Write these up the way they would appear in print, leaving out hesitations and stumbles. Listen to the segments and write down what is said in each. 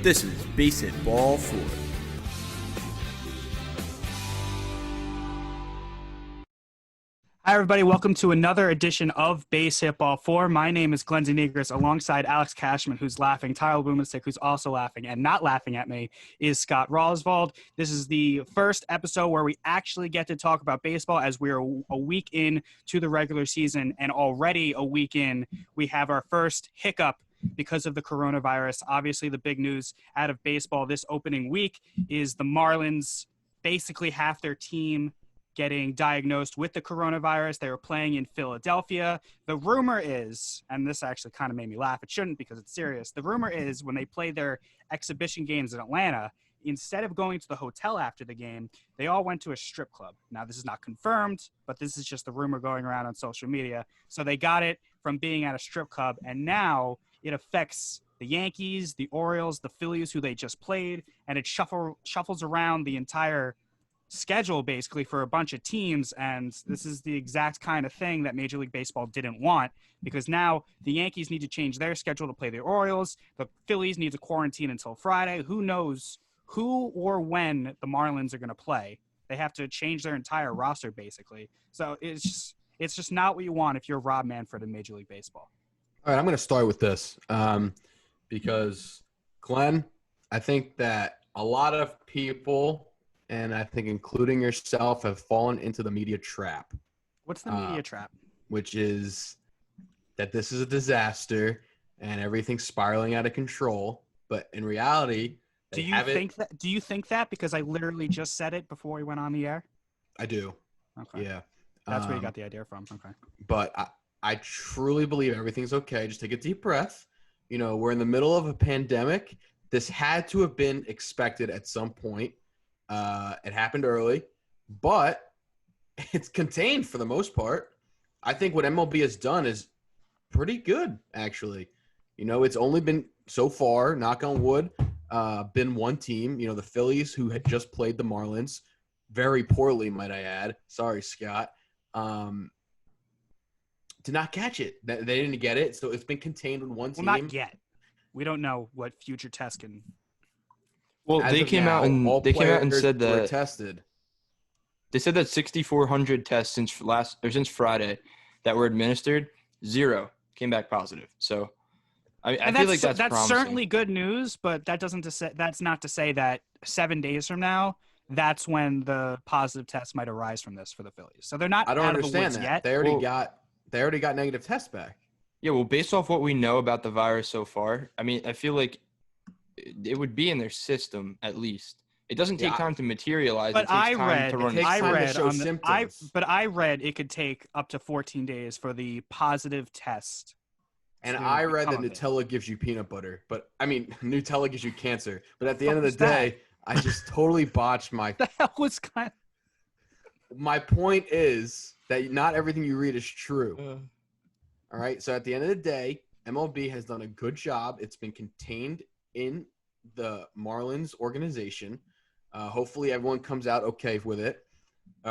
This is Base Hit Ball 4. Hi, everybody. Welcome to another edition of BASEHITBALL4. My name is Glenn Negris, alongside Alex Cashman, who's laughing, Tyler Blumenstick, who's also laughing, and not laughing at me is Scott Roswald. This is the first episode where we actually get to talk about baseball, as we're a week in to the regular season, and already a week in, we have our first hiccup because of the coronavirus. Obviously, the big news out of baseball this opening week is the Marlins, basically half their team getting diagnosed with the coronavirus. They were playing in Philadelphia. The rumor is, and this actually kind of made me laugh, it shouldn't because it's serious. The rumor is when they play their exhibition games in Atlanta, instead of going to the hotel after the game, they all went to a strip club. Now, this is not confirmed, but this is just the rumor going around on social media. So they got it from being at a strip club, and now it affects the Yankees, the Orioles, the Phillies, who they just played, and it shuffles around the entire schedule basically for a bunch of teams. And this is the exact kind of thing that Major League Baseball didn't want, because now the Yankees need to change their schedule to play the Orioles. The Phillies need to quarantine until Friday. Who knows who or when the Marlins are going to play? They have to change their entire roster basically. So it's just not what you want if you're Rob Manfred in Major League Baseball. All right, I'm going to start with this because, Glenn, I think that a lot of people, and I think including yourself, have fallen into the media trap. What's the media trap? Which is that this is a disaster and everything's spiraling out of control. But in reality, do you think that? Because I literally just said it before we went on the air. I do. Okay. Yeah. That's where you got the idea from. Okay. But I truly believe everything's okay. Just take a deep breath. You know, we're in the middle of a pandemic. This had to have been expected at some point. It happened early, but it's contained for the most part. I think what MLB has done is pretty good, actually. You know, it's only been so far, knock on wood, been one team, you know, the Phillies, who had just played the Marlins very poorly, might I add. Sorry, Scott. Did not catch it. They didn't get it, so it's been contained with one team. Well, not yet. We don't know what future tests can. Well, they came out and said that were tested. They said that 6,400 tests since Friday that were administered, 0 came back positive. So I feel like that's promising. Certainly good news, but that's not to say that 7 days from now, that's when the positive tests might arise from this for the Phillies. So they're not. I don't out understand of the woods that. yet. They already got negative tests back. Yeah, well, based off what we know about the virus so far, I mean, I feel like it would be in their system at least. It doesn't take time to materialize. But it takes time to run. I read it could take up to 14 days for the positive test. And I read that Nutella gives you peanut butter, but I mean, Nutella gives you cancer. But at the end of the day, I just totally botched my. The hell was kind. My point is that not everything you read is true. All right. So at the end of the day, MLB has done a good job. It's been contained in the Marlins organization. Hopefully everyone comes out okay with it,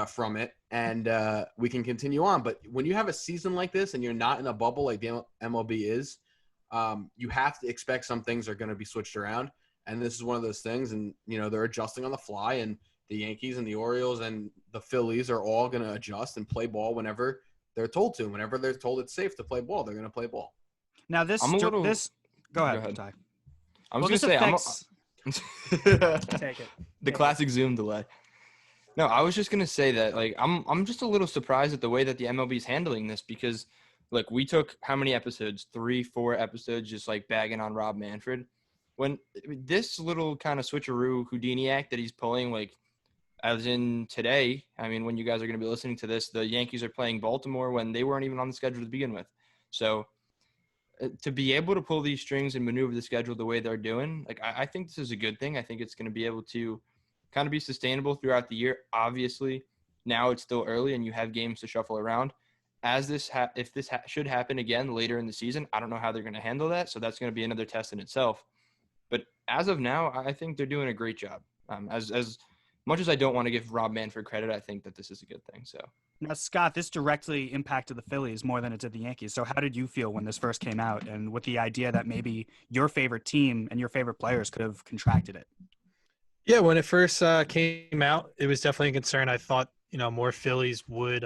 from it, and we can continue on. But when you have a season like this and you're not in a bubble like the MLB is, you have to expect some things are going to be switched around. And this is one of those things. And, you know, they're adjusting on the fly, and the Yankees and the Orioles and the Phillies are all going to adjust and play ball whenever they're told to. Whenever they're told it's safe to play ball, they're going to play ball. Now go ahead, Ty. I was going to say, take it. The classic Zoom delay. No, I was just going to say that, like, I'm just a little surprised at the way that the MLB is handling this, because, like, we took how many episodes? 3-4 episodes just, like, bagging on Rob Manfred. When this little kind of switcheroo Houdini act that he's pulling, like, as in today, I mean, when you guys are going to be listening to this, the Yankees are playing Baltimore when they weren't even on the schedule to begin with. So to be able to pull these strings and maneuver the schedule the way they're doing, like, I think this is a good thing. I think it's going to be able to kind of be sustainable throughout the year. Obviously, now it's still early and you have games to shuffle around. As this should happen again later in the season, I don't know how they're going to handle that. So that's going to be another test in itself. But as of now, I think they're doing a great job. As much as I don't want to give Rob Manfred credit, I think that this is a good thing. So Now, Scott, this directly impacted the Phillies more than it did the Yankees. So how did you feel when this first came out and with the idea that maybe your favorite team and your favorite players could have contracted it? Yeah, when it first came out, it was definitely a concern. I thought, more Phillies would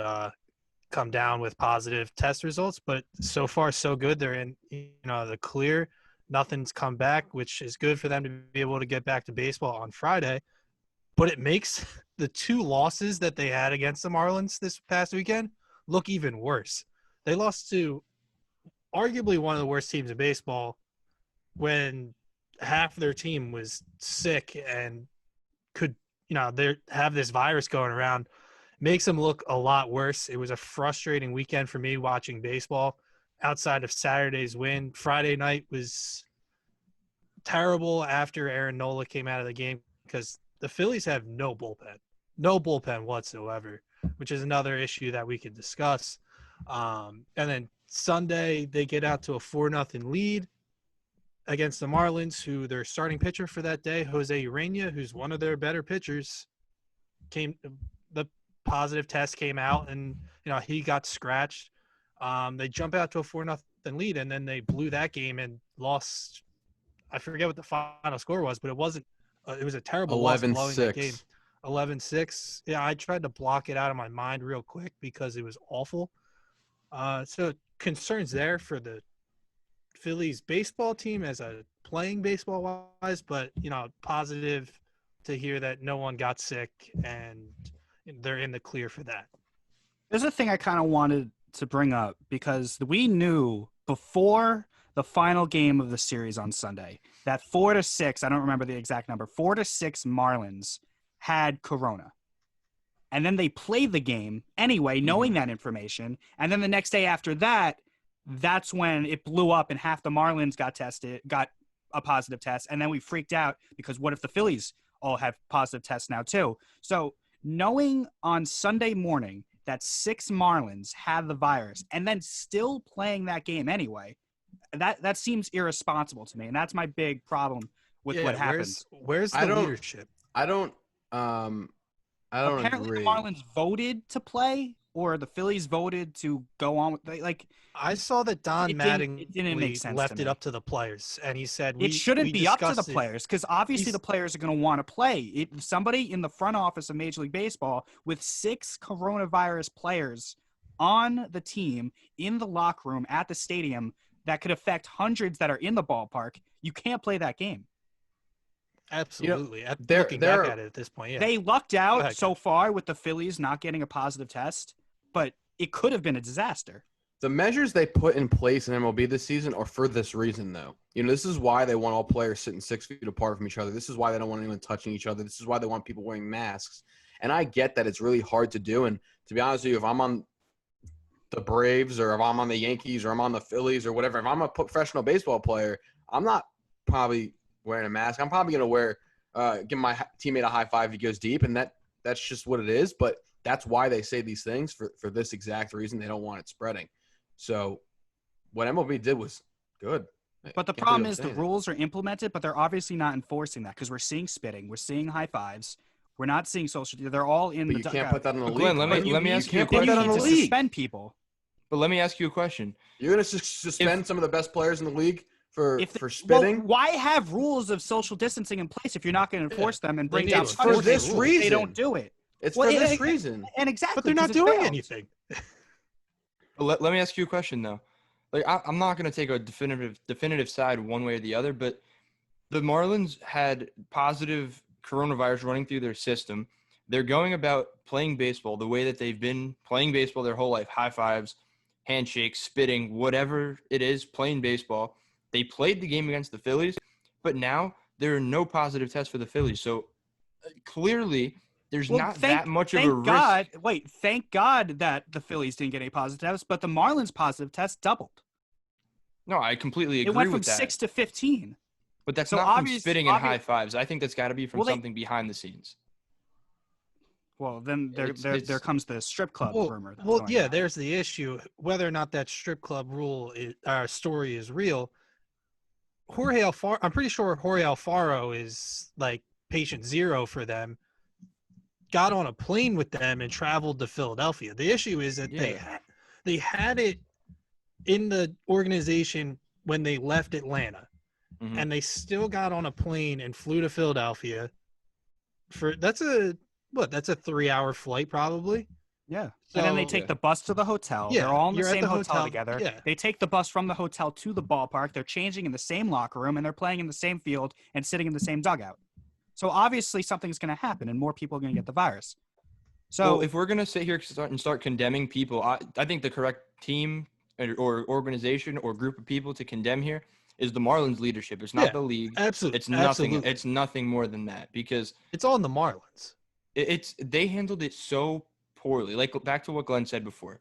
come down with positive test results, but so far so good. They're in, the clear. Nothing's come back, which is good for them to be able to get back to baseball on Friday. But it makes the 2 losses that they had against the Marlins this past weekend look even worse. They lost to arguably one of the worst teams in baseball when half their team was sick and could, they have this virus going around. Makes them look a lot worse. It was a frustrating weekend for me watching baseball outside of Saturday's win. Friday night was terrible after Aaron Nola came out of the game because the Phillies have no bullpen whatsoever, which is another issue that we could discuss. And then Sunday, they get out to a 4-0 lead against the Marlins, who their starting pitcher for that day, Jose Urena, who's one of their better pitchers, the positive test came out, and he got scratched. They jump out to a 4-0 lead, and then they blew that game and lost. I forget what the final score was, but it wasn't. It was a terrible loss blowing that game. 11-6. Yeah, I tried to block it out of my mind real quick because it was awful. So concerns there for the Phillies baseball team as a playing baseball wise, but positive to hear that no one got sick and they're in the clear for that. There's a thing I kind of wanted to bring up because we knew before the final game of the series on Sunday that 4-6, I don't remember the exact number, 4-6 Marlins had corona. And then they played the game anyway, knowing that information. And then the next day after that, that's when it blew up and half the Marlins got a positive test. And then we freaked out because what if the Phillies all have positive tests now too? So knowing on Sunday morning that 6 Marlins had the virus and then still playing that game anyway, that seems irresponsible to me. And that's my big problem with what happened. Where's the leadership? I don't Apparently agree. the Marlins voted to play, or the Phillies voted to go on with I saw that Don Mattingly didn't make sense left to it me. up to the players, and he said it shouldn't be up to the discussed it. players because obviously the players are going to want to play. Somebody in the front office of Major League Baseball with 6 coronavirus players on the team in the locker room at the stadium that could affect hundreds that are in the ballpark, you can't play that game. Absolutely. Looking back at it at this point, yeah. They lucked out so far with the Phillies not getting a positive test, but it could have been a disaster. The measures they put in place in MLB this season are for this reason, though. This is why they want all players sitting 6 feet apart from each other. This is why they don't want anyone touching each other. This is why they want people wearing masks. And I get that it's really hard to do. And to be honest with you, if I'm on the Braves or if I'm on the Yankees or I'm on the Phillies or whatever, if I'm a professional baseball player, I'm not probably wearing a mask. I'm probably going to give my teammate a high five if he goes deep, and that's just what it is. But that's why they say these things for this exact reason. They don't want it spreading. So what MLB did was good. But the problem is the rules are implemented, but they're obviously not enforcing that because we're seeing spitting, we're seeing high fives, we're not seeing social. They're all in but the. You can't put that on the league. Glenn, let me ask you a question. question. You need to suspend people. But let me ask you a question. You're going to suspend some of the best players in the league for spitting? Well, why have rules of social distancing in place if you're not going to enforce them and bring down It's for this reason. They don't do it. It's for this reason. And exactly. But they're not doing anything. Let me ask you a question, though. I'm not going to take a definitive side one way or the other, but the Marlins had positive coronavirus running through their system. They're going about playing baseball the way that they've been playing baseball their whole life. High fives, handshakes, spitting, whatever it is, playing baseball. They played the game against the Phillies, but now there are no positive tests for the Phillies. So clearly there's not that much of a risk. Thank God that the Phillies didn't get any positive tests, but the Marlins positive test doubled. No, I completely agree with that. It went from 6 to 15. But that's not from spitting and high fives. I think that's got to be from something behind the scenes. Well, then there comes the strip club rumor. There's the issue. Whether or not that strip club story is real, Jorge Alfaro, I'm pretty sure Jorge Alfaro is like patient 0 for them. got on a plane with them and traveled to Philadelphia. The issue is that they had it in the organization when they left Atlanta, and they still got on a plane and flew to Philadelphia. That's a 3-hour flight probably. Yeah. So, and then they take the bus to the hotel. Yeah, They're all in the you're at same the hotel hotel. together. Yeah. They take the bus from the hotel to the ballpark. They're changing in the same locker room, and they're playing in the same field and sitting in the same dugout. So obviously something's going to happen, and more people are going to get the virus. So if we're going to sit here and start condemning people, I think the correct team or organization or group of people to condemn here is the Marlins leadership. It's not the league. Absolutely. It's nothing. Absolutely. It's nothing more than that, because it's on the Marlins. They handled it so poorly. Like, back to what Glenn said before,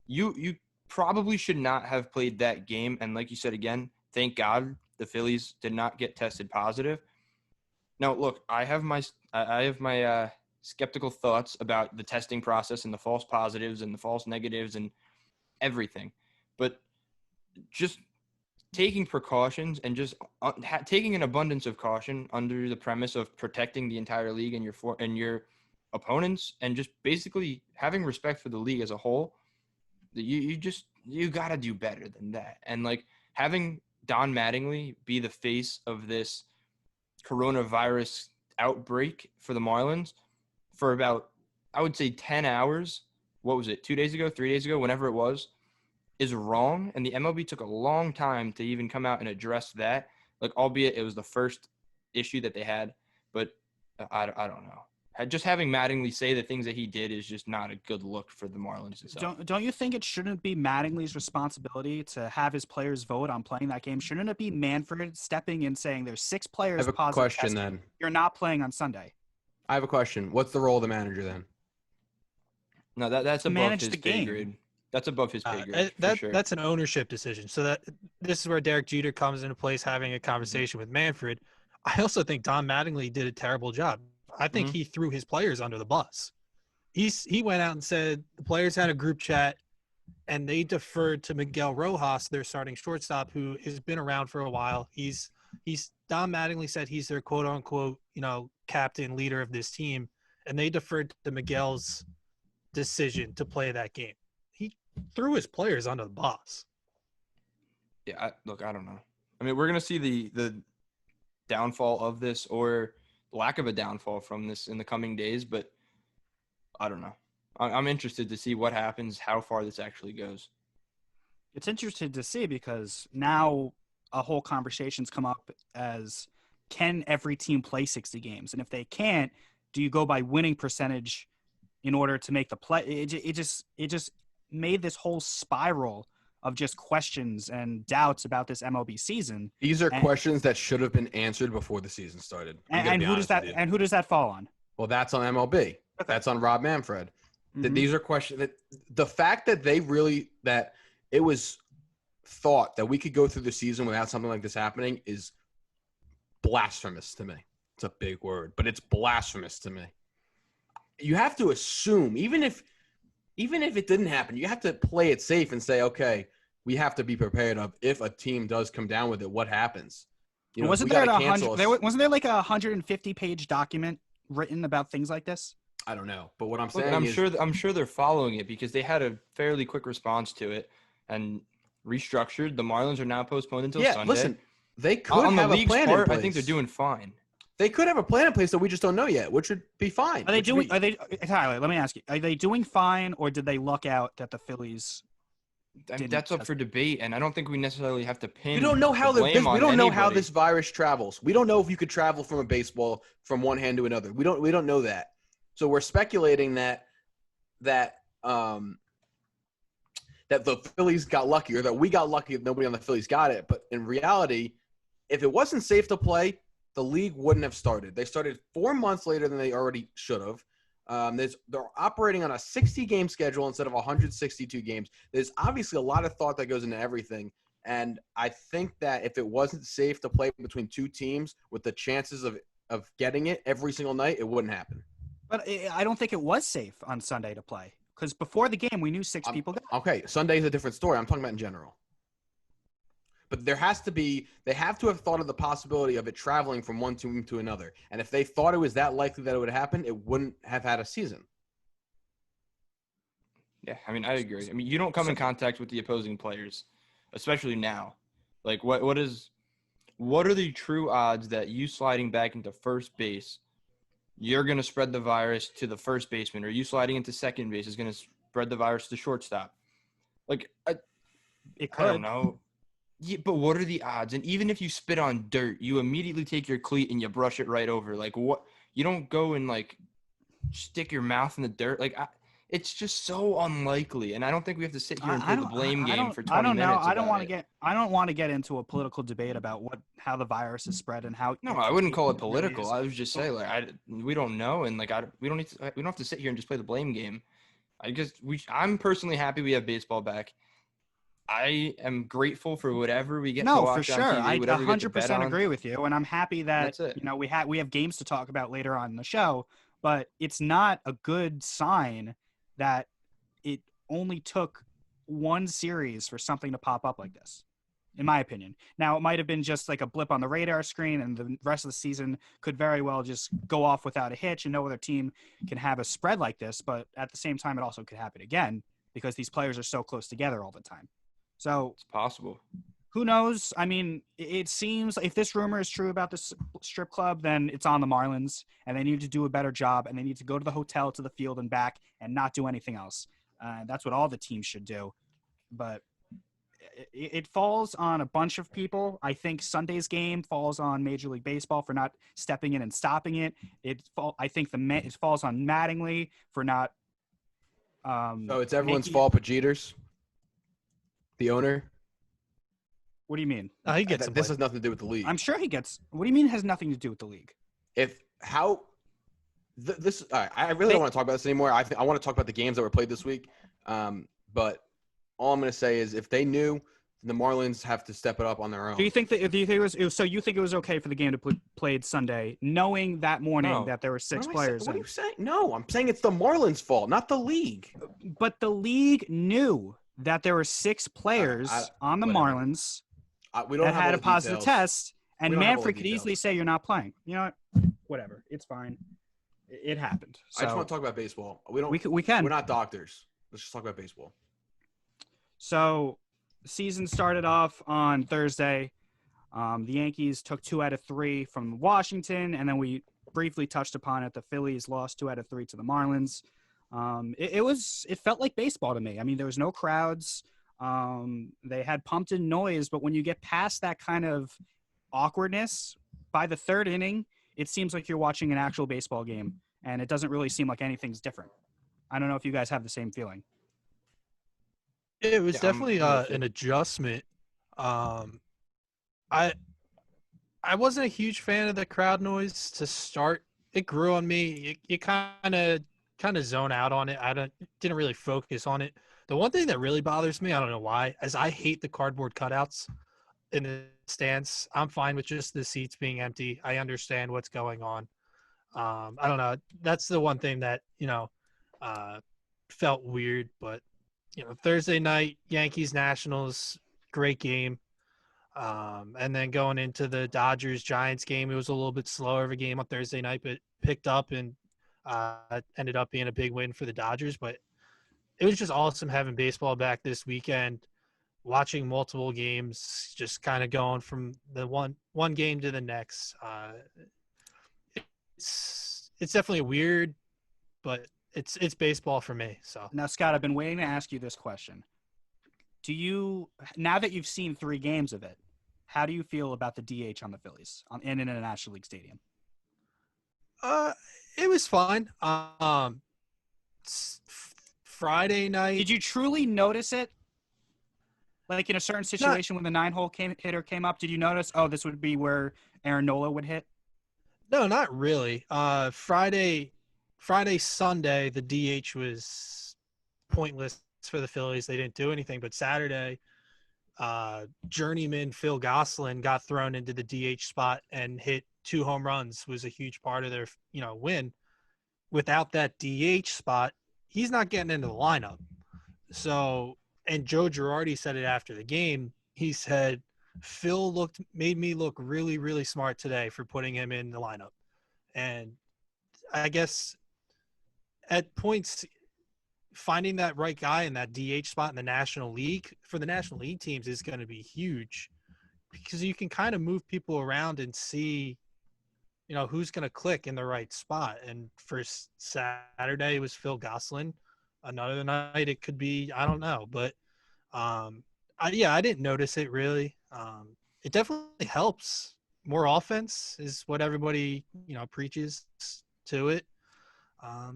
you probably should not have played that game. And like you said again, thank God the Phillies did not get tested positive. Now, look, I have my skeptical thoughts about the testing process and the false positives and the false negatives and everything, but just taking precautions and just taking an abundance of caution under the premise of protecting the entire league and your opponents, and just basically having respect for the league as a whole. You got to do better than that. And like, having Don Mattingly be the face of this coronavirus outbreak for the Marlins for about, I would say, 10 hours. What was it? 2 days ago, 3 days ago, whenever it was, is wrong. And the MLB took a long time to even come out and address that. Like, albeit it was the first issue that they had, but I don't know. Just having Mattingly say the things that he did is just not a good look for the Marlins itself. Don't you think it shouldn't be Mattingly's responsibility to have his players vote on playing that game? Shouldn't it be Manfred stepping in saying there's 6 players I have a positive question tested. then. You're not playing on Sunday. I have a question. What's the role of the manager then? No, that's above manage his the pay game. grade. That's above his pay grade, for sure. That's an ownership decision. So this is where Derek Jeter comes into place, having a conversation with Manfred. I also think Don Mattingly did a terrible job. I think he threw his players under the bus. He went out and said the players had a group chat, and they deferred to Miguel Rojas, their starting shortstop, who has been around for a while. Don Mattingly said he's their quote unquote, captain, leader of this team, and they deferred to Miguel's decision to play that game. He threw his players under the bus. Yeah, I don't know. I mean, we're gonna see the downfall of this, or lack of a downfall from this, in the coming days, but I don't know. I'm interested to see what happens, how far this actually goes. It's interesting to see, because now a whole conversation's come up as, can every team play 60 games? And if they can't, do you go by winning percentage in order to make the play? It just made this whole spiral of just questions and doubts about this MLB season. These are questions that should have been answered before the season started. And who does that fall on? Well, that's on MLB. Okay. That's on Rob Manfred. These are questions that the fact that that it was thought that we could go through the season without something like this happening is blasphemous to me. It's a big word, but it's blasphemous to me. You have to assume, even if it didn't happen, you have to play it safe and say, okay, we have to be prepared of, if a team does come down with it, what happens? Wasn't there like a 150-page document written about things like this? I don't know, but what I'm saying is, I'm sure they're following it, because they had a fairly quick response to it and restructured. The Marlins are now postponed until Sunday. Listen, they could have a plan in place. I think they're doing fine. They could have a plan in place that we just don't know yet, which would be fine. Tyler, let me ask you, are they doing fine, or did they luck out that the Phillies? That's up for debate, and I don't think we necessarily have to pin. We don't know how how this virus travels. We don't know if you could travel from a baseball from one hand to another. We don't know that. So we're speculating that the Phillies got lucky, or that we got lucky that nobody on the Phillies got it. But in reality, if it wasn't safe to play, the league wouldn't have started. They started 4 months later than they already should have. They're operating on a 60-game schedule instead of 162 games. There's obviously a lot of thought that goes into everything. And I think that if it wasn't safe to play between two teams with the chances of getting it every single night, it wouldn't happen. But I don't think it was safe on Sunday to play, because before the game we knew 6 people got it. Okay, Sunday's a different story. I'm talking about in general. But they have to have thought of the possibility of it traveling from one team to another. And if they thought it was that likely that it would happen, it wouldn't have had a season. Yeah, I mean, I agree. I mean, you don't come in contact with the opposing players, especially now. Like, what are the true odds that you sliding back into first base, you're going to spread the virus to the first baseman, or you sliding into second base is going to spread the virus to the shortstop? Like, I don't know. Yeah, but what are the odds? And even if you spit on dirt, you immediately take your cleat and you brush it right over. Like, what? You don't go and, like, stick your mouth in the dirt. Like, it's just so unlikely, and I don't think we have to sit here and play the blame game for 20 minutes. I don't want to get into a political debate about how the virus is spread and how. No, I wouldn't call it political. I was just saying, like, we don't know, and like, we don't have to sit here and just play the blame game. I'm personally happy we have baseball back. I am grateful for whatever we get to watch for sure. on TV, I whatever we get to 100% bet on. agree with you, and I'm happy that That's it. we have games to talk about later on in the show. But it's not a good sign that it only took one series for something to pop up like this, in my opinion. Now, it might have been just like a blip on the radar screen, and the rest of the season could very well just go off without a hitch, and no other team can have a spread like this. But at the same time, it also could happen again because these players are so close together all the time. So It's possible. who knows? I mean, it seems if this rumor is true about this strip club, then it's on the Marlins, and they need to do a better job, and they need to go to the hotel, to the field, and back, and not do anything else. That's what all the teams should do. But it falls on a bunch of people. I think Sunday's game falls on Major League Baseball for not stepping in and stopping it. I think it falls on Mattingly for not. So it's everyone's fault but Jeter's, the owner. What do you mean? He gets This has nothing to do with the league. I'm sure he gets. What do you mean it has nothing to do with the league? All right, I really don't want to talk about this anymore. I want to talk about the games that were played this week. But all I'm going to say is if they knew, the Marlins have to step it up on their own. Do you think it was okay for the game to be played Sunday, knowing that morning that there were six players? What are you saying? No, I'm saying it's the Marlins' fault, not the league. But the league knew that there were six players on the Marlins that had a positive test, and Manfred could easily say you're not playing. You know what? Whatever. It's fine. It happened. So I just want to talk about baseball. We can. We're not doctors. Let's just talk about baseball. So, season started off on Thursday. The Yankees took 2 out of 3 from Washington, and then we briefly touched upon it. The Phillies lost 2 out of 3 to the Marlins. It felt like baseball to me. I mean, there was no crowds. They had pumped in noise, but when you get past that kind of awkwardness, by the third inning, it seems like you're watching an actual baseball game, and it doesn't really seem like anything's different. I don't know if you guys have the same feeling. It was definitely an adjustment. I wasn't a huge fan of the crowd noise to start. It grew on me. You kind of zone out on it. Didn't really focus on it. The one thing that really bothers me, I don't know why, is I hate the cardboard cutouts in the stands. I'm fine with just the seats being empty. I understand what's going on. I don't know. That's the one thing that, felt weird. But, Thursday night, Yankees Nationals, great game. And then going into the Dodgers-Giants game, it was a little bit slower of a game on Thursday night, but picked up and ended up being a big win for the Dodgers. But it was just awesome having baseball back this weekend, watching multiple games, just kind of going from the one game to the next. It's definitely weird, but it's baseball for me. So now, Scott, I've been waiting to ask you this question. Now that you've seen 3 games of it, how do you feel about the DH on the Phillies in a National League stadium? It was fine. Friday night. Did you truly notice it? Like in a certain situation when the 9-hole hitter came up, did you notice, this would be where Aaron Nola would hit? No, not really. Friday, Sunday, the DH was pointless for the Phillies. They didn't do anything. But Saturday, journeyman Phil Gosselin got thrown into the DH spot and hit 2 home runs, was a huge part of their, win. Without that DH spot, he's not getting into the lineup. So, and Joe Girardi said it after the game. He said, Phil made me look really, really smart today for putting him in the lineup. And I guess at points, finding that right guy in that DH spot in the National League for the National League teams is going to be huge because you can kind of move people around and see, who's going to click in the right spot. And for Saturday, it was Phil Gosselin. Another night, it could be, I don't know. But, I didn't notice it really. It definitely helps. More offense is what everybody, preaches to it.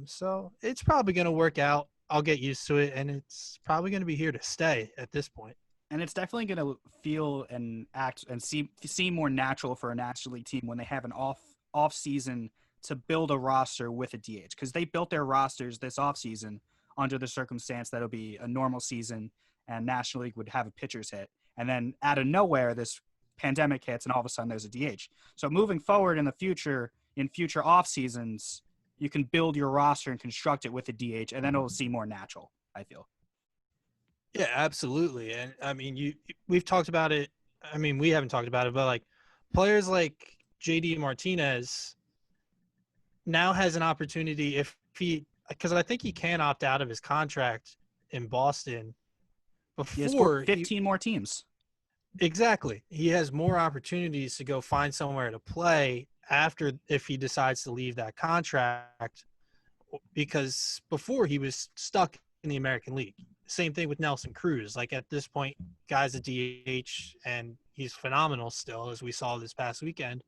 So it's probably going to work out. I'll get used to it, and it's probably going to be here to stay at this point. And it's definitely going to feel and act and seem more natural for a National League team when they have an off season to build a roster with a DH, because they built their rosters this off season under the circumstance that it'll be a normal season and National League would have a pitcher's hit, and then out of nowhere this pandemic hits and all of a sudden there's a DH. So moving forward in the future, in future off seasons, you can build your roster and construct it with a DH, and then it'll seem more natural, I feel. Yeah, absolutely. And I mean, we've talked about it. I mean, we haven't talked about it, but like players like JD Martinez now has an opportunity because I think he can opt out of his contract in Boston before 15 more teams. Exactly. He has more opportunities to go find somewhere to play if he decides to leave that contract, because before he was stuck in the American League. Same thing with Nelson Cruz. Like at this point, guy's a DH and he's phenomenal still, as we saw this past weekend.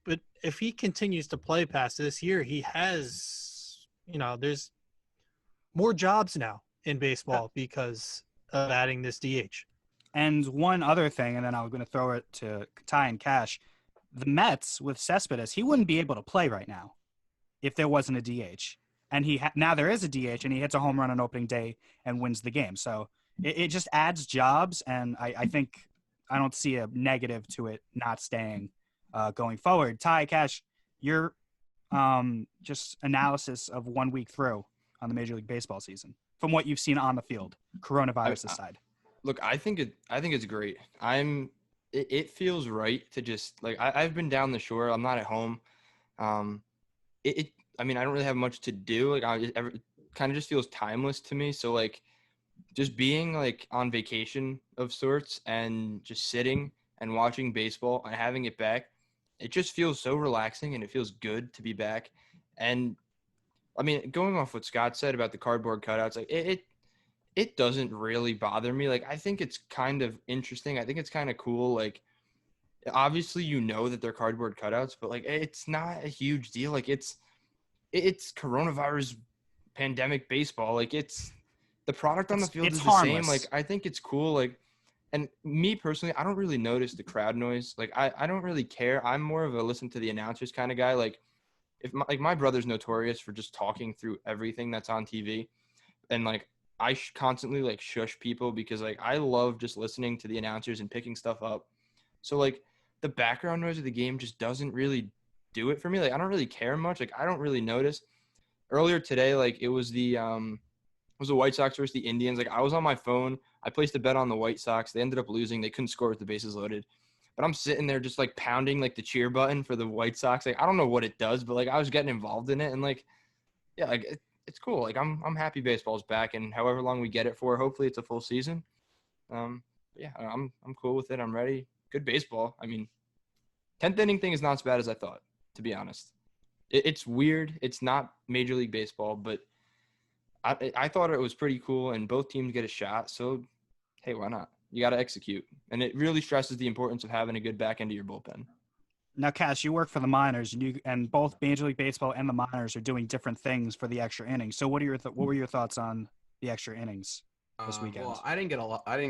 But if he continues to play past this year, he has, there's more jobs now in baseball because of adding this DH. And one other thing, and then I'm going to throw it to Ty and Cash. The Mets with Cespedes, he wouldn't be able to play right now if there wasn't a DH. And now there is a DH, and he hits a home run on opening day and wins the game. So it just adds jobs, and I think I don't see a negative to it not staying going forward. Ty, Cash, your just analysis of 1 week through on the Major League Baseball season from what you've seen on the field, coronavirus aside. Look, I think it's great. It feels right to just like I've been down the shore. I'm not at home. I mean, I don't really have much to do. Like it kind of just feels timeless to me. So like, just being like on vacation of sorts and just sitting and watching baseball and having it back, it just feels so relaxing and it feels good to be back. And I mean, going off what Scott said about the cardboard cutouts, like it doesn't really bother me. Like, I think it's kind of interesting. I think it's kind of cool. Like, obviously, that they're cardboard cutouts, but like, it's not a huge deal. Like, it's coronavirus pandemic baseball. Like, it's the product on the field is the same. Like, I think it's cool. Like, and me personally, I don't really notice the crowd noise. Like, I don't really care. I'm more of a listen to the announcers kind of guy. Like, my brother's notorious for just talking through everything that's on TV, and like, I constantly like shush people because like I love just listening to the announcers and picking stuff up. So like the background noise of the game just doesn't really do it for me. Like I don't really care much. Like I don't really notice. Earlier today, like it was the White Sox versus the Indians. Like I was on my phone. I placed a bet on the White Sox. They ended up losing. They couldn't score with the bases loaded. But I'm sitting there just like pounding like the cheer button for the White Sox. Like I don't know what it does, but like I was getting involved in it, and like yeah, like it's cool. Like I'm happy baseball's back, and however long we get it for, hopefully it's a full season. Yeah, I'm cool with it. I'm ready. Good baseball. I mean, 10th inning thing is not as bad as I thought, to be honest. It's weird. It's not Major League Baseball, but I thought it was pretty cool, and both teams get a shot. So, hey, why not? You got to execute, and it really stresses the importance of having a good back end of your bullpen. Now, Cass, you work for the minors, and both Major League Baseball and the minors are doing different things for the extra innings. So, what were your thoughts on the extra innings this weekend? Well, I didn't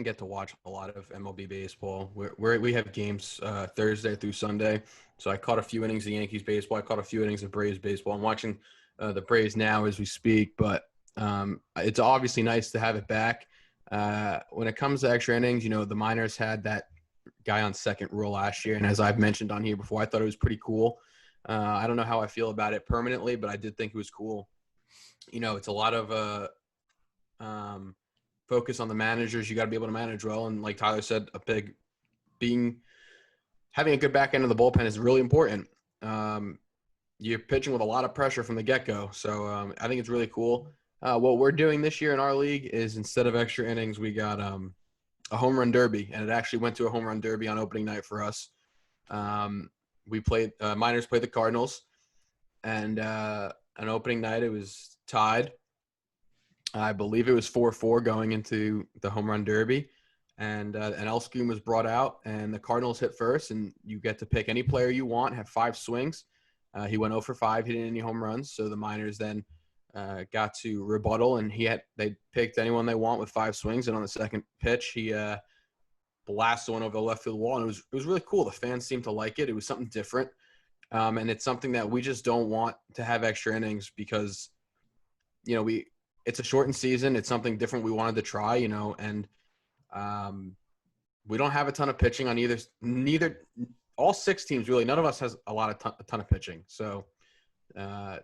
get to watch a lot of MLB baseball. We have games Thursday through Sunday, so I caught a few innings of Yankees baseball. I caught a few innings of Braves baseball. I'm watching the Braves now as we speak, but it's obviously nice to have it back. When it comes to extra innings, the minors had that guy on second rule last year, and as I've mentioned on here before, I thought it was pretty cool. I don't know how I feel about it permanently, but I did think it was cool. It's a lot of focus on the managers. You got to be able to manage well, and like Tyler said, a big having a good back end of the bullpen is really important. You're pitching with a lot of pressure from the get-go. So I think it's really cool. What we're doing this year in our league is instead of extra innings, we got a home run derby, and it actually went to a home run derby on opening night for us. We played Miners played the Cardinals, and on opening night it was tied. I believe it was 4-4 going into the home run derby, and an L screen was brought out, and the Cardinals hit first, and you get to pick any player you want, have 5 swings. He went 0 for 5, hitting any home runs. So the Miners then got to rebuttal, and they picked anyone they want with 5 swings. And on the second pitch, he blasted one over the left field wall, and it was really cool. The fans seemed to like it. It was something different, and it's something that we just don't want to have extra innings because, it's a shortened season. It's something different we wanted to try, and we don't have a ton of pitching on neither. All 6 teams, really, none of us has a ton of pitching. So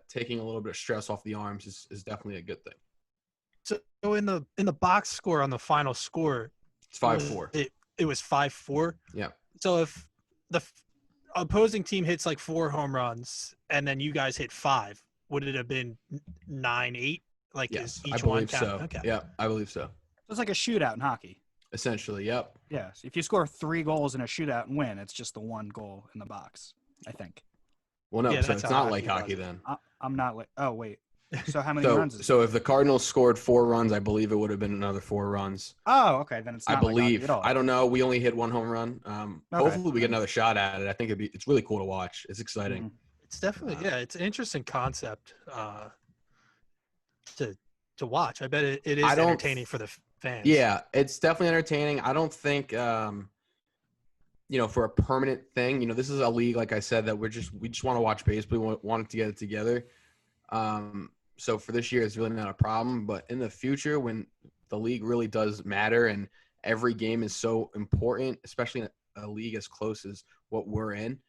taking a little bit of stress off the arms is definitely a good thing. So in the box score on the final score, it's 5-4. It was 5-4. Yeah. So if the opposing team hits like 4 home runs and then you guys hit 5, would it have been 9-8? Like yes, each I believe one count? so. Okay. Yeah, I believe so. It's like a shootout in hockey. Essentially, yep. Yes. If you score 3 goals in a shootout and win, it's just the 1 goal in the box, I think. Well, no, Yeah, so that's it's how not like hockey hockey does then. I'm not like. Oh wait. So how many So, runs? so if the Cardinals scored 4 runs, I believe it would have been another 4 runs. Oh, okay. Then it's not I believe. like hockey at all. I don't know. We only hit 1 home run. Okay. Hopefully, we get another shot at it. I think it's really cool to watch. It's exciting. Mhm. It's definitely it's an interesting concept to watch. I bet it is entertaining for the fans. Yeah, it's definitely entertaining. I don't think for a permanent thing. This is a league, like I said, that we just want to watch baseball. We want to get it together. So for this year, it's really not a problem. But in the future, when the league really does matter and every game is so important, especially in a league as close as what we're in,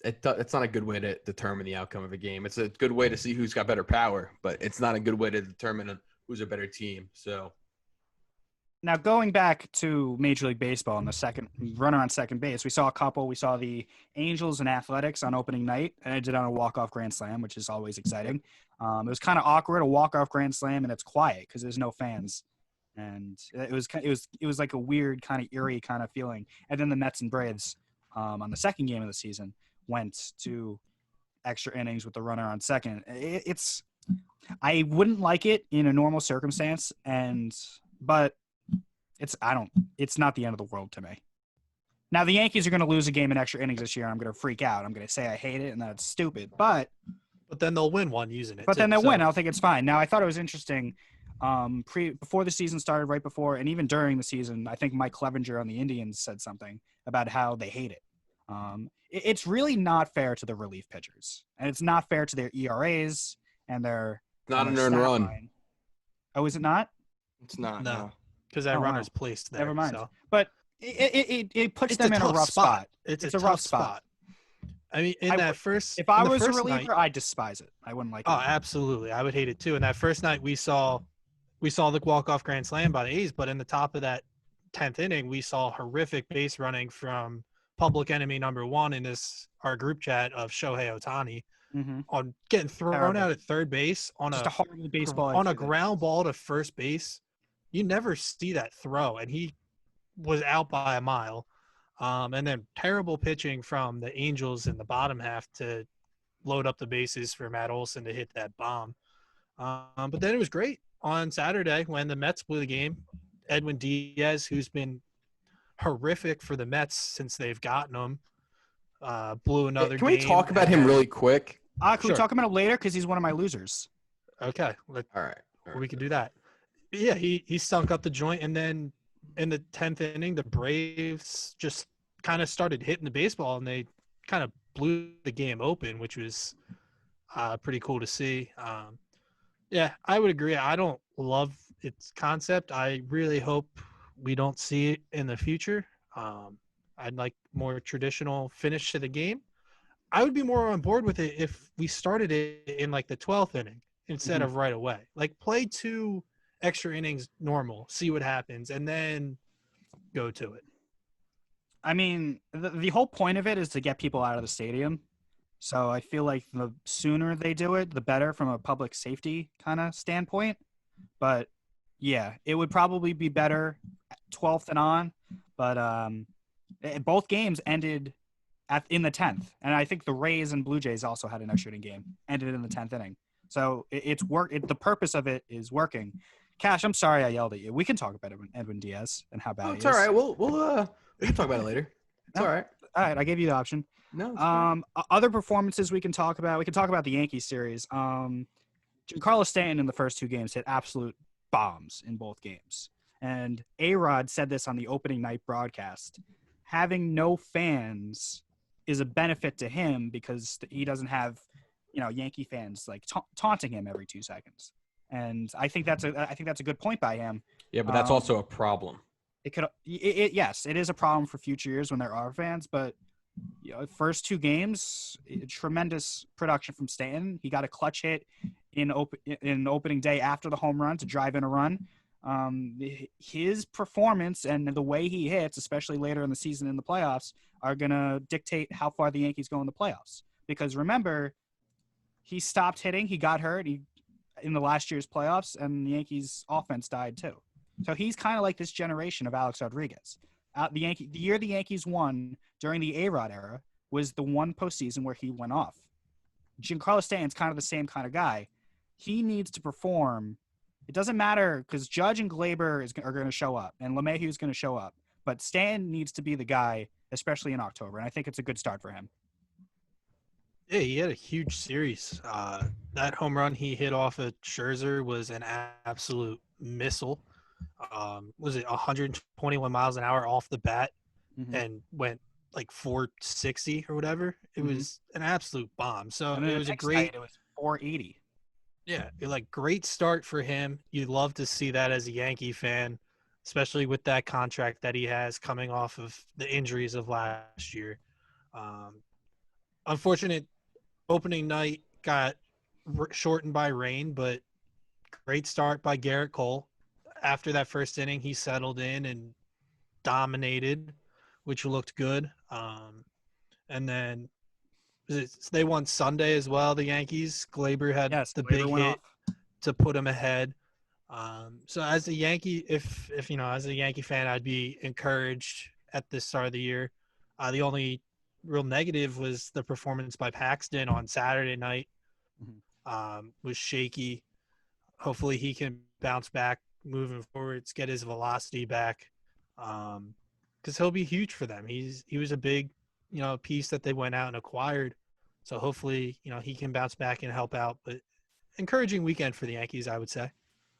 it's not a good way to determine the outcome of a game. It's a good way to see who's got better power, but it's not a good way to determine who's a better team. So now going back to Major League Baseball and the second runner on second base, we saw a couple. We saw the Angels and Athletics on opening night, and it did on a walk-off grand slam, which is always exciting. It was kind of awkward, a walk-off grand slam, and it's quiet because there's no fans, and it was like a weird kind of eerie kind of feeling. And then the Mets and Braves on the second game of the season went to extra innings with the runner on second. I wouldn't like it in a normal circumstance, but it's not the end of the world to me. Now the Yankees are going to lose a game in extra innings this year. I'm going to freak out. I'm going to say I hate it and that's stupid, but then they'll win one using it. But then they'll win. I don't think it's fine. Now I thought it was interesting. Before the season started, right before, and even during the season, I think Mike Clevenger on the Indians said something about how they hate it. It's really not fair to the relief pitchers, and it's not fair to their ERAs and their not an earned run. Line. Oh, is it not? It's not. No. Because that runner's placed there. Never mind. So. But it puts them in a rough spot. It's a rough spot. I mean, if I was a reliever, I'd despise it. I wouldn't like it. Oh, absolutely. I would hate it too. In that first night, we saw the walk-off grand slam by the A's, but in the top of that 10th inning, we saw horrific base running from public enemy number 1 in our group chat of Shohei Ohtani on getting thrown out at third base on just a horrible baseball on a ground ball to first base. You never see that throw, and he was out by a mile. And then terrible pitching from the Angels in the bottom half to load up the bases for Matt Olson to hit that bomb. But then it was great on Saturday when the Mets blew the game. Edwin Diaz, who's been horrific for the Mets since they've gotten him, blew another game. Can we talk about him really quick? Can we talk about him later? Because he's one of my losers. Okay. All right. We can do that. But yeah, he stunk up the joint, and then in the 10th inning, the Braves just kind of started hitting the baseball, and they kind of blew the game open, which was pretty cool to see. Yeah, I would agree. I don't love its concept. I really hope we don't see it in the future. I'd like more traditional finish to the game. I would be more on board with it if we started it in like the 12th inning instead of right away. Like play 2 extra innings normal, see what happens, and then go to it. I mean, the whole point of it is to get people out of the stadium. So I feel like the sooner they do it, the better from a public safety kind of standpoint. But yeah, it would probably be better 12th and on. But both games ended in the 10th, and I think the Rays and Blue Jays also had a no shooting game, ended in the 10th inning. So it's work. The purpose of it is working. Cash, I'm sorry I yelled at you. We can talk about Edwin Diaz and how bad he is. It's all right. We can talk about it later. It's No. all right. All right, I gave you the option. No. It's fine. Other performances we can talk about. We can talk about the Yankees series. Giancarlo Stanton in the first two games hit absolute bombs in both games. And A-Rod said this on the opening night broadcast. Having no fans is a benefit to him because he doesn't have, Yankee fans like taunting him every 2 seconds. And I think that's a good point by him. Yeah, but that's also a problem. Yes, it is a problem for future years when there are fans, but first two games, tremendous production from Stanton. He got a clutch hit in opening day after the home run to drive in a run. His performance and the way he hits, especially later in the season in the playoffs, are going to dictate how far the Yankees go in the playoffs. Because remember, he stopped hitting. He got hurt in the last year's playoffs, and the Yankees' offense died too. So he's kind of like this generation of Alex Rodriguez. The year the Yankees won during the A-Rod era was the one postseason where he went off. Giancarlo Stanton's kind of the same kind of guy. He needs to perform. It doesn't matter because Judge and Glaber are going to show up, and LeMahieu is going to show up. But Stanton needs to be the guy, especially in October, and I think it's a good start for him. Yeah, he had a huge series. That home run he hit off of Scherzer was an absolute missile. Was it 121 miles an hour off the bat and went like 460 or whatever? It was an absolute bomb. So it was a great. It was 480. Yeah, great start for him. You'd love to see that as a Yankee fan, especially with that contract that he has coming off of the injuries of last year. Unfortunate opening night got shortened by rain, but great start by Garrett Cole. After that first inning, he settled in and dominated, which looked good. And then they won Sunday as well, the Yankees. Glaber had the big hit to put him ahead. So as a Yankee, if as a Yankee fan, I'd be encouraged at this start of the year. The only real negative was the performance by Paxton on Saturday night. Was shaky. Hopefully he can bounce back moving forwards, get his velocity back, because he'll be huge for them. He was a big, piece that they went out and acquired. So hopefully, he can bounce back and help out. But encouraging weekend for the Yankees, I would say.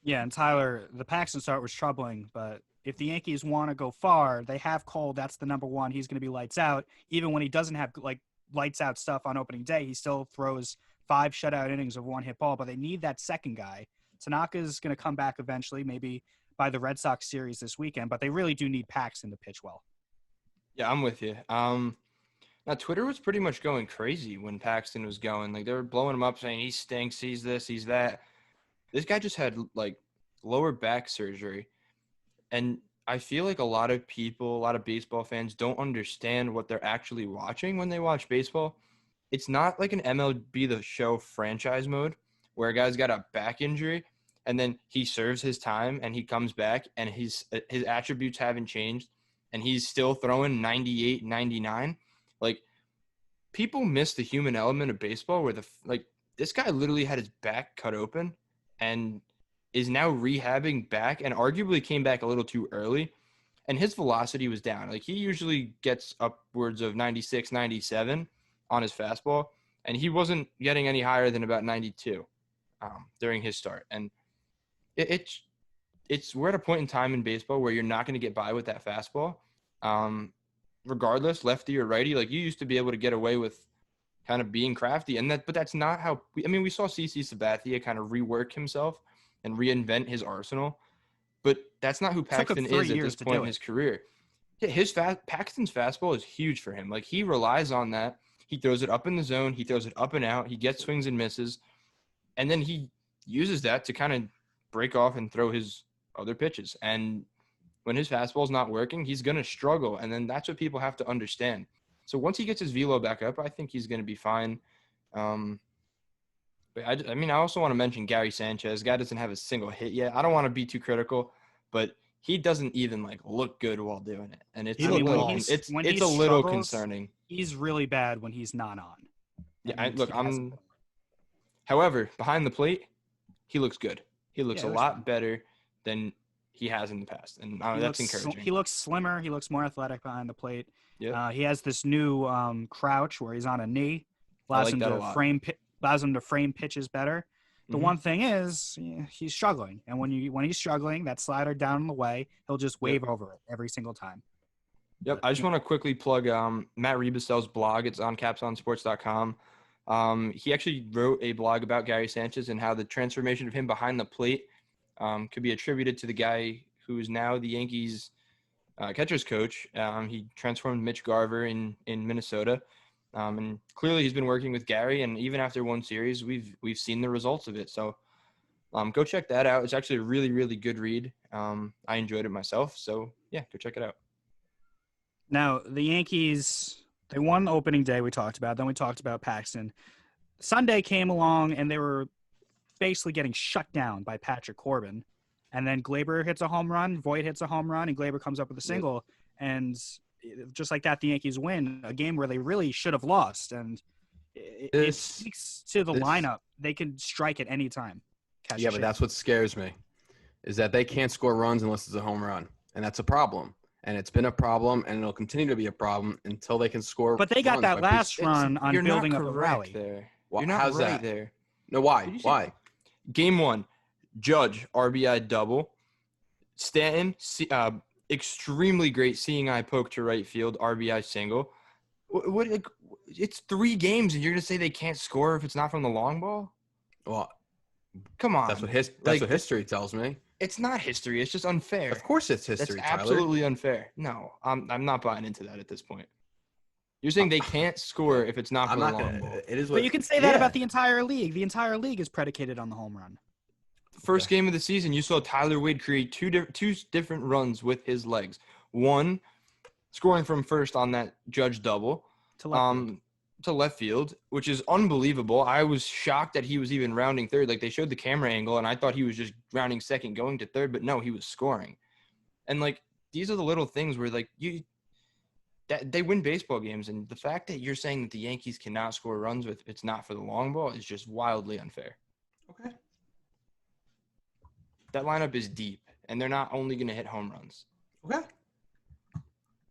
Yeah, and Tyler, the Paxton start was troubling, but if the Yankees want to go far, they have Cole. That's the number one. He's going to be lights out. Even when he doesn't have lights out stuff on opening day, he still throws 5 shutout innings of one hit ball. But they need that second guy. Tanaka's going to come back eventually, maybe by the Red Sox series this weekend. But they really do need Paxton to pitch well. Yeah, I'm with you. Now, Twitter was pretty much going crazy when Paxton was going. They were blowing him up saying he stinks, he's this, he's that. This guy just had, lower back surgery. And I feel like a lot of people, a lot of baseball fans don't understand what they're actually watching when they watch baseball. It's not like an MLB The Show franchise mode where a guy's got a back injury and then he serves his time and he comes back and his attributes haven't changed and he's still throwing 98, 99. People miss the human element of baseball where this guy literally had his back cut open and is now rehabbing back and arguably came back a little too early, and his velocity was down. He usually gets upwards of 96, 97 on his fastball, and he wasn't getting any higher than about 92 during his start. And we're at a point in time in baseball where you're not going to get by with that fastball. Regardless, lefty or righty, you used to be able to get away with kind of being crafty, but that's not how we saw CC Sabathia kind of rework himself and reinvent his arsenal, but that's not who Paxton is at this point in his career. Yeah, Paxton's fastball is huge for him. He relies on that. He throws it up in the zone. He throws it up and out. He gets swings and misses, and then he uses that to kind of break off and throw his other pitches. And when his fastball's not working, he's going to struggle. And then that's what people have to understand. So once he gets his velo back up, I think he's going to be fine. But I also want to mention Gary Sanchez. Guy doesn't have a single hit yet. I don't want to be too critical, but he doesn't even look good while doing it. And it's a little concerning. He's really bad when he's not on. Yeah, however, behind the plate, he looks good. He looks a lot better than he has in the past, and that's encouraging. He looks slimmer. He looks more athletic behind the plate. Yeah. He has this new crouch where he's on a knee. Allows him to frame pitches better. The one thing is he's struggling, and when he's struggling, that slider down in the way, he'll just wave over it every single time. Yep. I just want to quickly plug Matt Rebusel's blog. It's on capsonsports.com. He actually wrote a blog about Gary Sanchez and how the transformation of him behind the plate could be attributed to the guy who is now the Yankees catcher's coach. He transformed Mitch Garver in Minnesota. And clearly he's been working with Gary, and even after one series, we've seen the results of it. So go check that out. It's actually a really, really good read. I enjoyed it myself. So, yeah, go check it out. Now, the Yankees, they won opening day we talked about. Then we talked about Paxton. Sunday came along, and they were basically getting shut down by Patrick Corbin. And then Glaber hits a home run, Voit hits a home run, and Glaber comes up with a single. And just like that, the Yankees win a game where they really should have lost. And it speaks to the lineup. They can strike at any time. Yeah, but that's what scares me, is that they can't score runs unless it's a home run. And that's a problem. And it's been a problem, and it'll continue to be a problem until they can score. But they got that last run on building up a rally. There. Well, you're not how's right that? there. No, why? Why? Game 1, Judge, RBI double. Stanton, extremely great seeing eye poke to right field, RBI single. It's 3 games, and you're going to say they can't score if it's not from the long ball? Well, come on. That's what history tells me. It's not history. It's just unfair. Of course it's history, That's Tyler. absolutely unfair. No, I'm not buying into that at this point. You're saying they can't score if it's not from the long ball. It is but you can say that about the entire league. The entire league is predicated on the home run. First game of the season, you saw Tyler Wade create two different runs with his legs. One, scoring from first on that Judge double to left field, which is unbelievable. I was shocked that he was even rounding third. Like, they showed the camera angle, and I thought he was just rounding second, going to third, but no, he was scoring. And, like, these are the little things where, like, they win baseball games, and the fact that you're saying that the Yankees cannot score runs if it's not for the long ball is just wildly unfair. Okay. That lineup is deep, and they're not only going to hit home runs. Okay.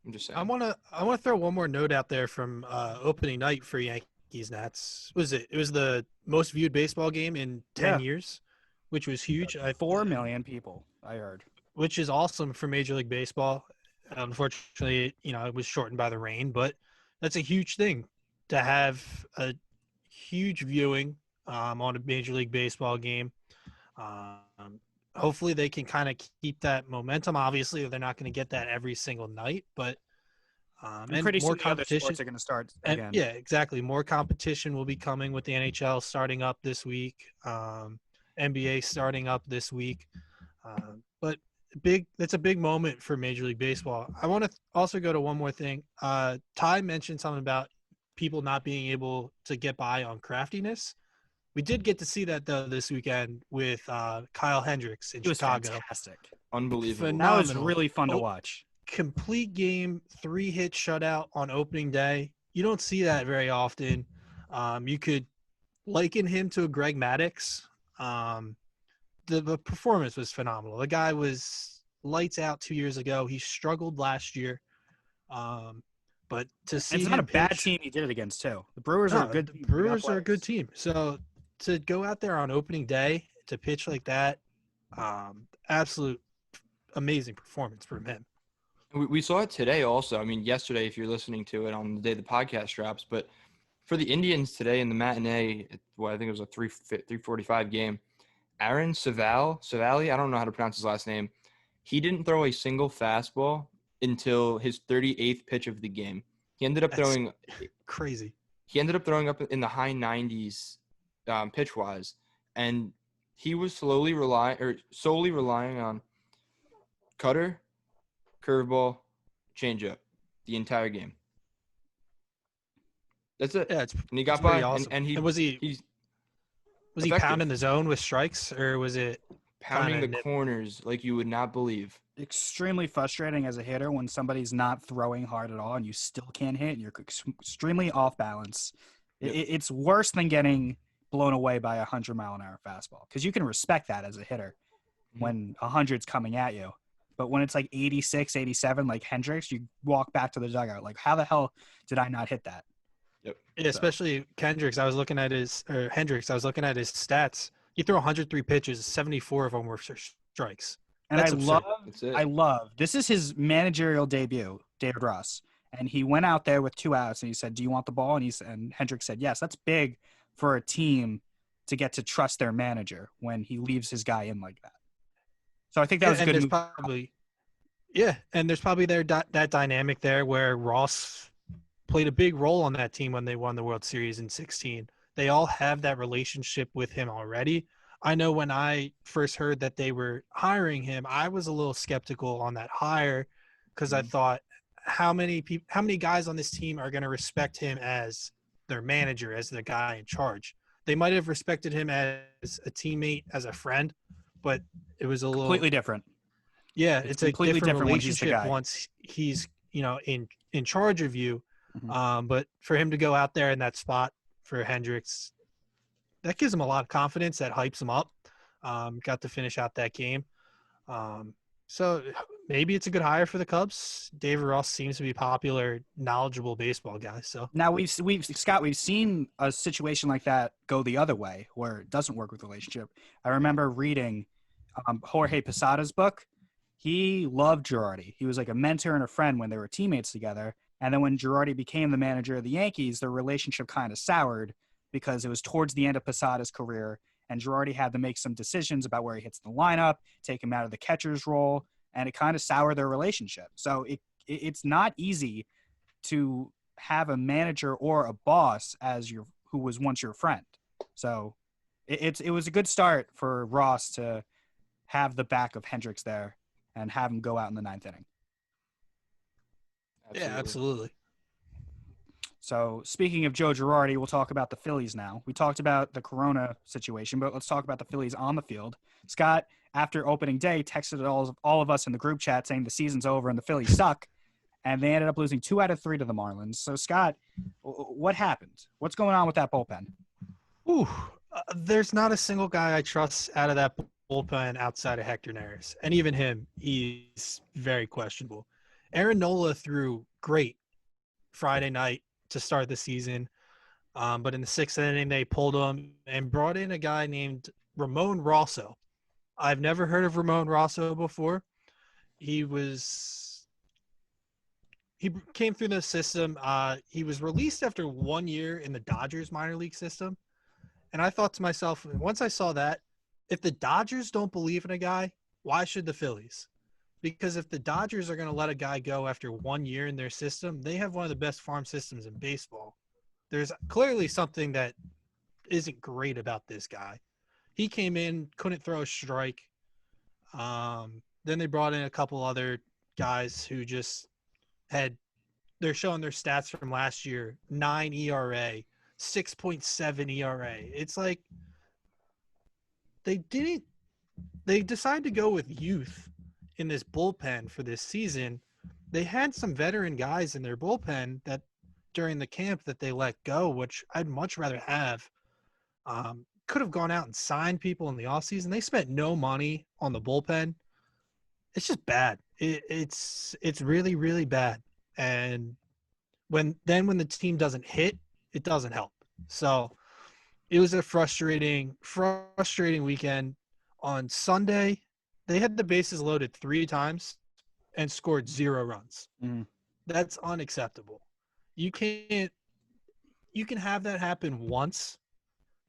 I'm just saying. I want to throw one more note out there from opening night for Yankees Nats. It was the most viewed baseball game in 10 years, which was huge. 4 million people, I heard. Which is awesome for Major League Baseball. Unfortunately, it was shortened by the rain, but that's a huge thing to have a huge viewing on a Major League Baseball game. Hopefully they can kind of keep that momentum. Obviously, they're not going to get that every single night, but and pretty soon other sports are going to start again. Yeah, exactly. More competition will be coming with the NHL starting up this week, NBA starting up this week. But that's a big moment for Major League Baseball. I want to also go to one more thing. Ty mentioned something about people not being able to get by on craftiness. We did get to see that, though, this weekend with Kyle Hendricks in Chicago. Fantastic. Unbelievable. Phenomenal. That was really fun to watch. Complete game, 3-hit shutout on opening day. You don't see that very often. You could liken him to a Greg Maddux. The performance was phenomenal. The guy was lights out 2 years ago. He struggled last year. But to see it's not a bad team he did it against, too. The Brewers are a good team. Brewers are a good team. So to go out there on opening day to pitch like that, absolute amazing performance from him. We saw it today also. I mean, yesterday, if you're listening to it on the day the podcast drops, but for the Indians today in the matinee, I think it was a 3:45 game, Aaron Savali, I don't know how to pronounce his last name. He didn't throw a single fastball until his 38th pitch of the game. He ended up throwing crazy. He ended up throwing up in the high 90s pitch-wise, and he was solely relying on cutter, curveball, changeup, the entire game. That's it. Yeah, And he got it's pretty by, awesome. and was he he's pounding effective. the zone with strikes, or was it pounding the kinda corners like you would not believe. Extremely frustrating as a hitter when somebody's not throwing hard at all and you still can't hit and you're extremely off balance. Yep. It's worse than getting blown away by a 100-mile-an-hour fastball because you can respect that as a hitter when 100's coming at you. But when it's like 86, 87, like Hendricks, you walk back to the dugout. Like, how the hell did I not hit that? Yep. Yeah, especially Hendricks. I was looking at his stats. He threw 103 pitches, 74 of them were strikes. And That's I love, this is his managerial debut, David Ross. And he went out there with 2 outs and he said, "Do you want the ball?" And Hendricks said, "Yes." That's big for a team to get to trust their manager when he leaves his guy in like that. So I think that was a good move. And there's probably that dynamic there where Ross played a big role on that team when they won the World Series in 16. They all have that relationship with him already. I know when I first heard that they were hiring him, I was a little skeptical on that hire because I thought, how many guys on this team are going to respect him as their manager, as the guy in charge? They might have respected him as a teammate, as a friend, but it was a Completely different. Yeah, it's a completely different different when he's the relationship guy. once he's in charge of you. Mhm. But for him to go out there in that spot for Hendricks, that gives him a lot of confidence. That hypes him up. Got to finish out that game. So maybe it's a good hire for the Cubs. David Ross seems to be a popular, knowledgeable baseball guy. So Now we've seen a situation like that go the other way where it doesn't work with the relationship. I remember reading Jorge Posada's book. He loved Girardi. He was like a mentor and a friend when they were teammates together. And then when Girardi became the manager of the Yankees, their relationship kind of soured because it was towards the end of Posada's career, and Girardi had to make some decisions about where he hits the lineup, take him out of the catcher's role, and it kind of soured their relationship. So it's not easy to have a manager or a boss as who was once your friend. So it was a good start for Ross to have the back of Hendricks there and have him go out in the 9th inning. Yeah, absolutely. So speaking of Joe Girardi, we'll talk about the Phillies now. We talked about the Corona situation, but let's talk about the Phillies on the field. Scott, after opening day, texted all of us in the group chat saying the season's over and the Phillies suck, and they ended up losing 2 out of 3 to the Marlins. So, Scott, what happened? What's going on with that bullpen? There's not a single guy I trust out of that bullpen outside of Hector Neris, and even him, he's very questionable. Aaron Nola threw great Friday night to start the season, but in the 6th inning they pulled him and brought in a guy named Ramon Rosso. I've never heard of Ramon Rosso before. He came through the system. He was released after 1 year in the Dodgers minor league system, and I thought to myself, once I saw that, if the Dodgers don't believe in a guy, why should the Phillies? Because if the Dodgers are going to let a guy go after 1 year in their system, they have one of the best farm systems in baseball. There's clearly something that isn't great about this guy. He came in, couldn't throw a strike. Then they brought in a couple other guys who just they're showing their stats from last year, 9 ERA, 6.7 ERA. It's like they decided to go with youth in this bullpen for this season. They had some veteran guys in their bullpen that during the camp that they let go, which I'd much rather have. Could have gone out and signed people in the offseason. They spent no money on the bullpen. It's just bad. It's really, really bad. And when the team doesn't hit, it doesn't help. So it was a frustrating weekend. On Sunday, they had the bases loaded 3 times and scored 0 runs. That's unacceptable. You can have that happen once,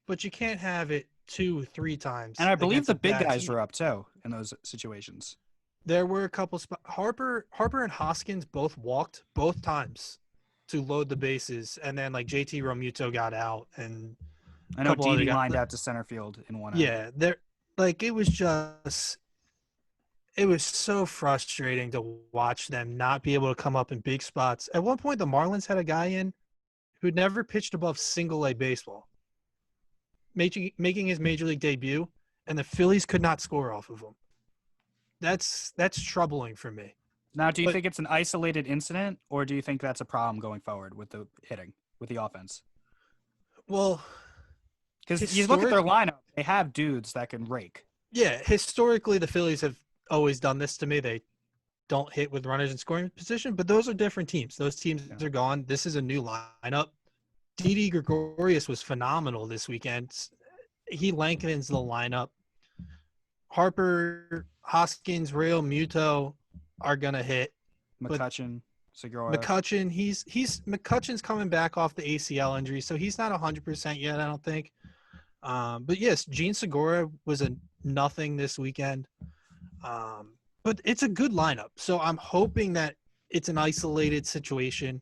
but you can't have it 2-3 times. And I believe the big guys were up too in those situations. There were a couple Harper and Hoskins both walked both times to load the bases, and then like JT Realmuto got out, and I know Didi lined out to center field in one. Yeah, it was just it was so frustrating to watch them not be able to come up in big spots. At one point, the Marlins had a guy in who'd never pitched above single-A baseball, making his major league debut, and the Phillies could not score off of him. That's troubling for me. Now, do you But- think it's an isolated incident, or do you think that's a problem going forward with the hitting, with the offense? Well, Because you look at their lineup, they have dudes that can rake. yeah, historically, the Phillies have always done this to me. They don't hit with runners in scoring position, but those are different teams. Those teams are gone. This is a new lineup. Didi Gregorius was phenomenal this weekend. He lengthens the lineup. Harper, Hoskins, Real, Muto are gonna hit. McCutcheon, Segura. McCutcheon's coming back off the ACL injury, so he's not 100% yet, I don't think. But yes, Gene Segura was a nothing this weekend. But it's a good lineup, so I'm hoping that it's an isolated situation.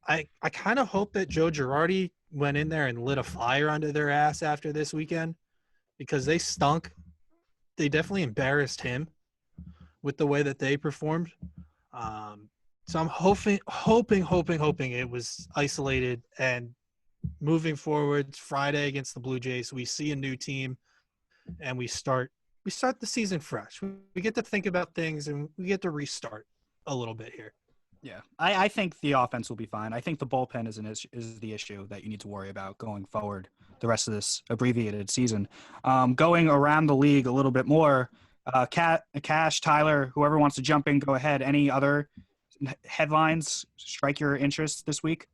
I kind of hope that Joe Girardi went in there and lit a fire under their ass after this weekend because they stunk. They definitely embarrassed him with the way that they performed. So I'm hoping it was isolated, and moving forward, Friday against the Blue Jays, we see a new team and we start the season fresh. We get to think about things and we get to restart a little bit here. Yeah, I think the offense will be fine. I think the bullpen is the issue that you need to worry about going forward the rest of this abbreviated season. Going around the league a little bit more, Cash, Tyler, whoever wants to jump in, go ahead. Any other headlines strike your interest this week?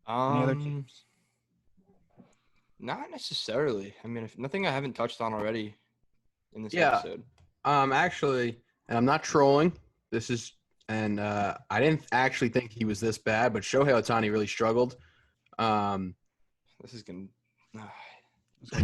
Any other teams? Not necessarily. I mean, if nothing I haven't touched on already in this Yeah. episode. Actually, and I'm not trolling. I didn't actually think he was this bad, but Shohei Ohtani really struggled. This is gonna.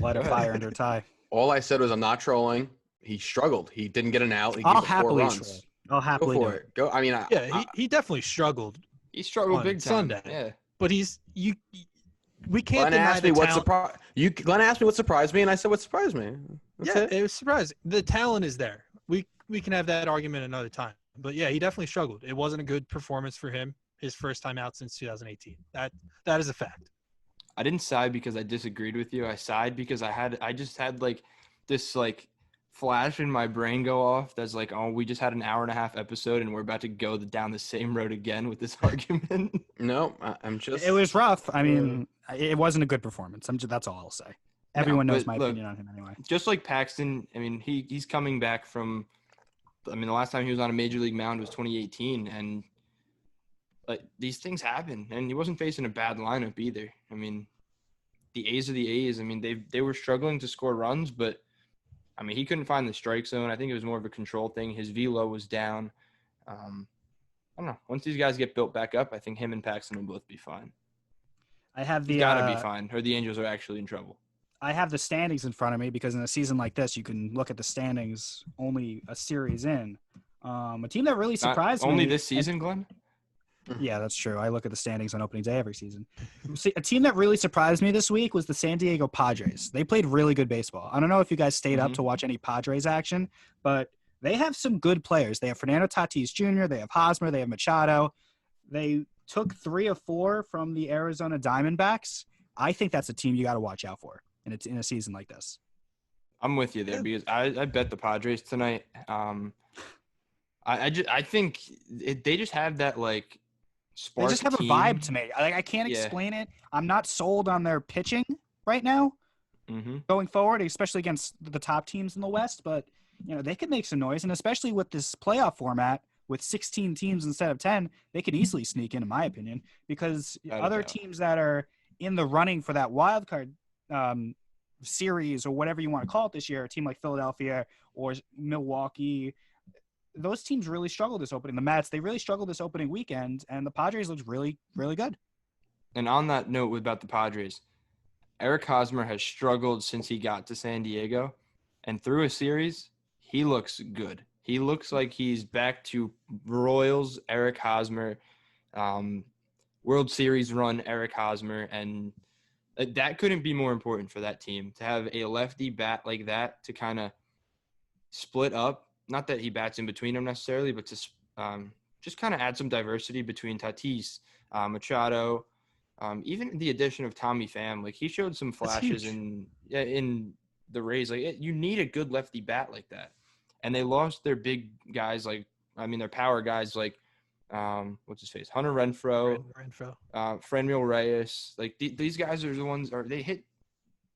Light a fire under a tie. All I said was I'm not trolling. He struggled. He didn't get an out. He I'll gave up 4 happily runs. troll. I'll Go happily do for it. it. Go. I mean, Yeah, he definitely struggled. He struggled On big time. Sunday. Yeah. But we can't Glenn deny asked the me what talent. Glenn asked me what surprised me, and I said what surprised me. That's Yeah, it. it was surprising. The talent is there. We can have that argument another time. But yeah, he definitely struggled. It wasn't a good performance for him. His first time out since 2018. That is a fact. I didn't side because I disagreed with you. I sighed because I just had like this like flash in my brain go off that's like, oh, we just had an hour and a half episode and we're about to go down the same road again with this argument. No, I'm just. It was rough. I mean, it wasn't a good performance. That's all I'll say. Everyone knows my opinion on him anyway. Just like Paxton, I mean, he's coming back from. I mean, the last time he was on a major league mound was 2018, and like these things happen. And he wasn't facing a bad lineup either. I mean, the A's are the A's. I mean, they were struggling to score runs, but I mean, he couldn't find the strike zone. I think it was more of a control thing. His velo was down. I don't know. Once these guys get built back up, I think him and Paxton will both be fine. I have the He's gotta be fine, or the Angels are actually in trouble. I have the standings in front of me because in a season like this, you can look at the standings only a series in. A team that really surprised me. Only this season, Glenn? Yeah, that's true. I look at the standings on opening day every season. See, a team that really surprised me this week was the San Diego Padres. They played really good baseball. I don't know if you guys stayed up to watch any Padres action, but they have some good players. They have Fernando Tatis Jr., they have Hosmer, they have Machado. They took 3 of 4 from the Arizona Diamondbacks. I think that's a team you got to watch out for in a season like this. I'm with you there because I bet the Padres tonight. I think they just have that like spark. They just have team. a vibe to me. I can't explain it. I'm not sold on their pitching right now going forward, especially against the top teams in the West. But they could make some noise, and especially with this playoff format with 16 teams instead of 10, they could easily sneak in my opinion, because other teams that are in the running for that wild card series or whatever you want to call it this year, a team like Philadelphia or Milwaukee, those teams really struggled this opening. The Mets, they really struggled this opening weekend, and the Padres looked really, really good. And on that note about the Padres, Eric Hosmer has struggled since he got to San Diego, and through a series, he looks good. He looks like he's back to Royals Eric Hosmer, World Series run Eric Hosmer, and that couldn't be more important for that team to have a lefty bat like that to kind of split up not that he bats in between them necessarily, but to just kind of add some diversity between Tatis, Machado, even the addition of Tommy Pham. Like, he showed some flashes in the Rays. Like, you need a good lefty bat like that. And they lost their big guys, their power guys like, what's his face? Hunter Renfroe, Franmil Reyes. Like, these guys are the ones, they hit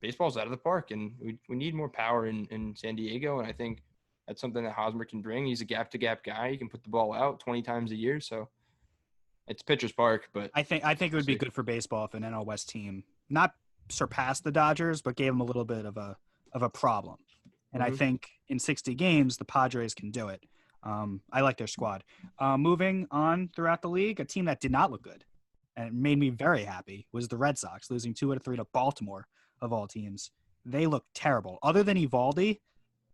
baseballs out of the park, and we need more power in San Diego. And I think that's something that Hosmer can bring. He's a gap-to-gap guy. He can put the ball out 20 times a year. So it's pitcher's park, but I think it would be good for baseball if an NL West team not surpassed the Dodgers, but gave them a little bit of a problem. And I think in 60 games, the Padres can do it. I like their squad. Moving on throughout the league, a team that did not look good and it made me very happy was the Red Sox, losing 2 out of 3 to Baltimore, of all teams. They look terrible. Other than Evaldi,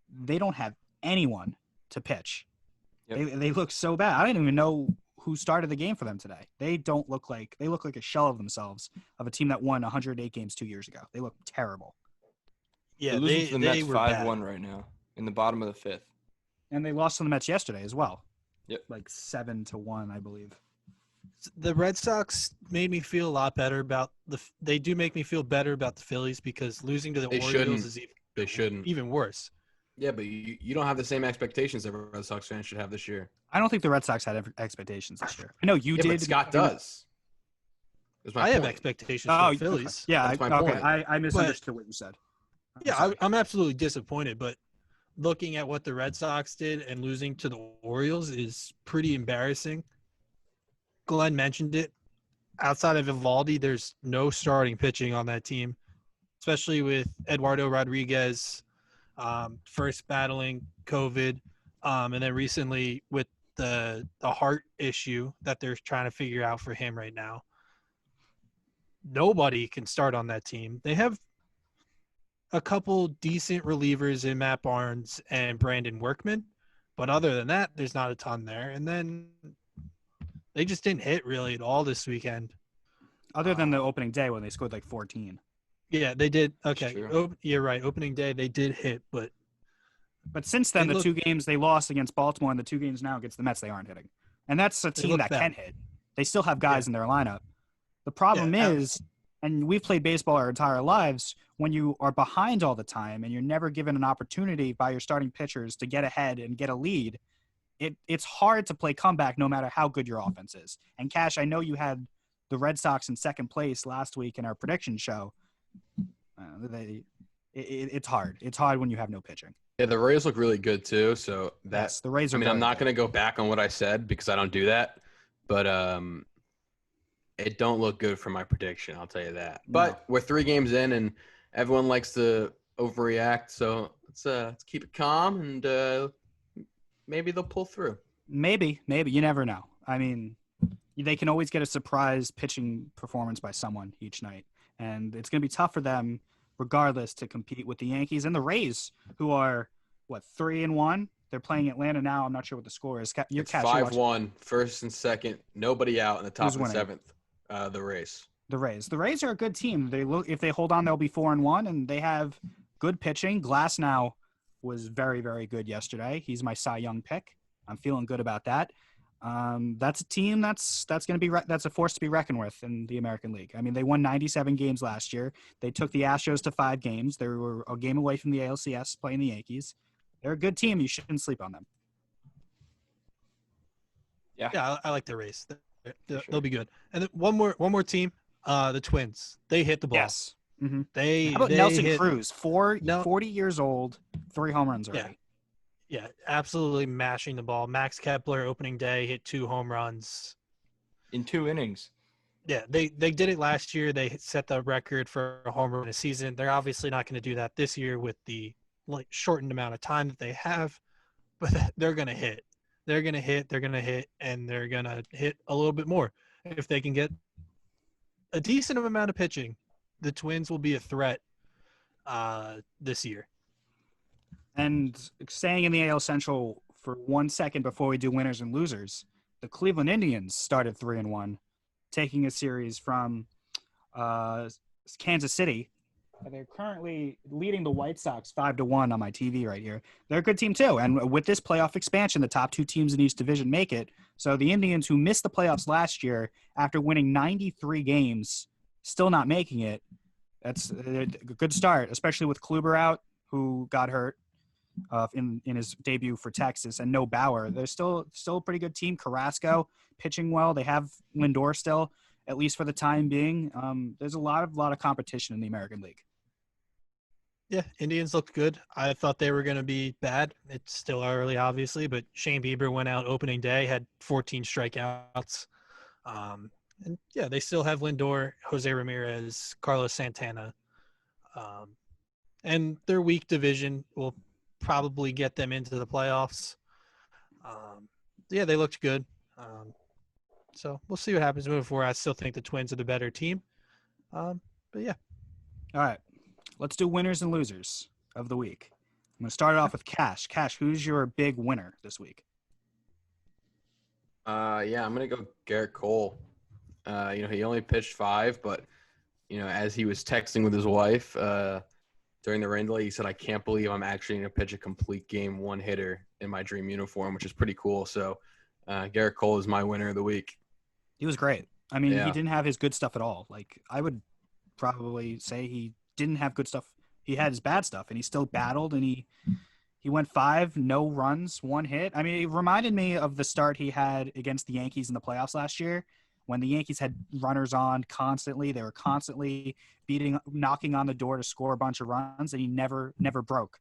they don't have anyone to pitch. Yep. They look so bad. I don't even know who started the game for them today. They look like a shell of themselves, of a team that won 108 games 2 years ago. They look terrible. Yeah, they're losing to the Mets 5-1 right now in the bottom of the 5th. And they lost to the Mets yesterday as well. Yep. Like 7-1, I believe. The Red Sox made me feel a lot better about they do make me feel better about the Phillies, because losing to the Orioles is even worse. Yeah, but you don't have the same expectations that Red Sox fans should have this year. I don't think the Red Sox had expectations this year. I know you did. But Scott does. I have expectations for the Phillies. Okay. Yeah, that's my point. I misunderstood what you said. I'm absolutely disappointed, but looking at what the Red Sox did and losing to the Orioles is pretty embarrassing. Glenn mentioned it. Outside of Evaldi, there's no starting pitching on that team, especially with Eduardo Rodriguez first battling COVID, and then recently with the heart issue that they're trying to figure out for him right now. Nobody can start on that team. They have a couple decent relievers in Matt Barnes and Brandon Workman, but other than that, there's not a ton there. And then they just didn't hit really at all this weekend. Other than the opening day when they scored like 14. Yeah, they did. Okay, you're right. Opening day, they did hit, but since then, the 2 games they lost against Baltimore and the 2 games now against the Mets, they aren't hitting. And that's a team that can hit. They still have guys in their lineup. The problem is, and we've played baseball our entire lives, when you are behind all the time and you're never given an opportunity by your starting pitchers to get ahead and get a lead, it's hard to play comeback no matter how good your offense is. And Cash, I know you had the Red Sox in second place last week in our prediction show. It's hard. It's hard when you have no pitching. Yeah, the Rays look really good too. So the Rays are. I mean, I'm not going to go back on what I said because I don't do that, but it don't look good for my prediction. I'll tell you that. No. But we're 3 games in, and everyone likes to overreact. So let's keep it calm, and maybe they'll pull through. Maybe you never know. I mean, they can always get a surprise pitching performance by someone each night, and it's going to be tough for them regardless to compete with the Yankees and the Rays, who are 3-1. They're playing Atlanta now. I'm not sure what the score is. It's 5-1, first and second, nobody out in the top of the 7th. The Rays. The Rays are a good team. If they hold on, they'll be 4-1, and they have good pitching. Glass now was very, very good yesterday. He's my Cy Young pick. I'm feeling good about that. That's a team that's going to be that's a force to be reckoned with in the American League. I mean, they won 97 games last year. They took the Astros to 5 games. They were a game away from the ALCS playing the Yankees. They're a good team. You shouldn't sleep on them. Yeah, I like the Rays. They'll be good. And then one more team, the Twins. They hit the ball. Yes. Mm-hmm. How about Nelson Cruz? 40 years old, 3 home runs already. Yeah, absolutely mashing the ball. Max Kepler, opening day, hit 2 home runs. In 2 innings. Yeah, they did it last year. They set the record for a home run in a season. They're obviously not going to do that this year with the shortened amount of time that they have, but they're going to hit. They're going to hit, and they're going to hit a little bit more. If they can get a decent amount of pitching, the Twins will be a threat this year. And staying in the AL Central for 1 second before we do winners and losers, the Cleveland Indians started 3-1, taking a series from Kansas City, They're currently leading the White Sox 5-1 on my TV right here. They're a good team too. And with this playoff expansion, the top 2 teams in each division make it. So the Indians, who missed the playoffs last year after winning 93 games, still not making it. That's a good start, especially with Kluber out, who got hurt in his debut for Texas, and no Bauer. They're still a pretty good team. Carrasco pitching well. They have Lindor still, at least for the time being. There's a lot of competition in the American League. Yeah, Indians looked good. I thought they were going to be bad. It's still early, obviously, but Shane Bieber went out opening day, had 14 strikeouts. And, yeah, they still have Lindor, Jose Ramirez, Carlos Santana. And their weak division will probably get them into the playoffs. Yeah, they looked good. So we'll see what happens moving forward. I still think the Twins are the better team. But, yeah. All right. Let's do winners and losers of the week. I'm going to start it off with Cash. Cash, who's your big winner this week? Yeah, I'm gonna go Garrett Cole. He only pitched 5, but as he was texting with his wife during the rain delay, he said, "I can't believe I'm actually gonna pitch a complete game 1-hitter in my dream uniform," which is pretty cool. So, Garrett Cole is my winner of the week. He was great. I mean, Yeah. He didn't have his good stuff at all. Like, I would probably say he didn't have good stuff. He had his bad stuff, and he still battled, and he went 5, no runs, 1 hit. I mean, it reminded me of the start he had against the Yankees in the playoffs last year, when the Yankees had runners on constantly. They were constantly knocking on the door to score a bunch of runs, and he never broke.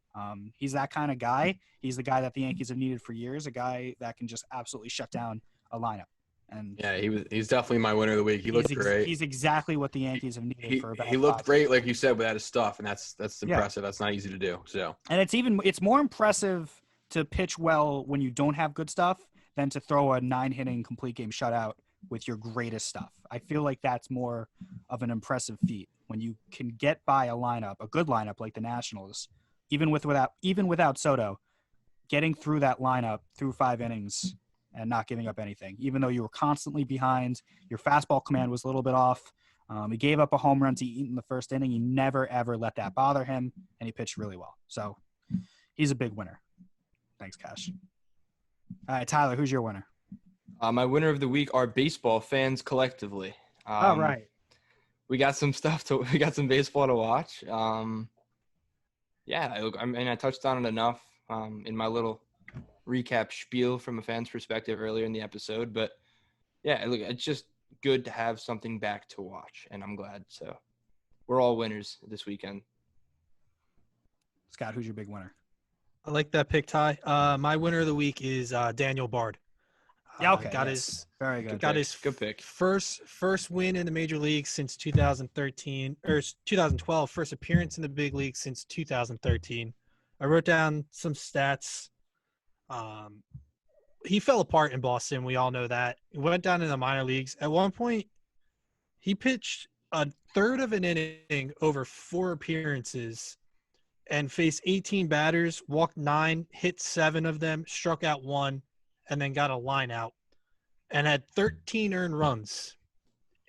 He's that kind of guy. He's the guy that the Yankees have needed for years, a guy that can just absolutely shut down a lineup. And Yeah, he's definitely my winner of the week. He looked great. He's exactly what the Yankees have needed for about He looked 5 great, years. like you said, without his stuff, and that's Yeah. impressive. That's not easy to do. So And it's more impressive to pitch well when you don't have good stuff than to throw a 9-hitting complete game shutout with your greatest stuff. I feel like that's more of an impressive feat when you can get by a good lineup like the Nationals, even without Soto, getting through that lineup through 5 innings and not giving up anything, even though you were constantly behind. Your fastball command was a little bit off. He gave up a home run to Eaton in the first inning. He never, ever let that bother him, and he pitched really well. So he's a big winner. Thanks, Cash. All right, Tyler, who's your winner? My winner of the week are baseball fans collectively. All right. We got some baseball to watch. I touched on it enough in my little recap spiel from a fan's perspective earlier in the episode. But yeah, look, it's just good to have something back to watch, and I'm glad. So we're all winners this weekend. Scott, who's your big winner? I like that pick, Ty. My winner of the week is Daniel Bard. Yeah, okay. Got yes. his Very good. got his Good pick. First win in the major league since 2013 or 2012. First appearance in the big league since 2013. I wrote down some stats. He fell apart in Boston. We all know that. He went down in the minor leagues. At one point, he pitched a third of an inning over 4 appearances and faced 18 batters, walked 9, hit 7 of them, struck out 1, and then got a line out, and had 13 earned runs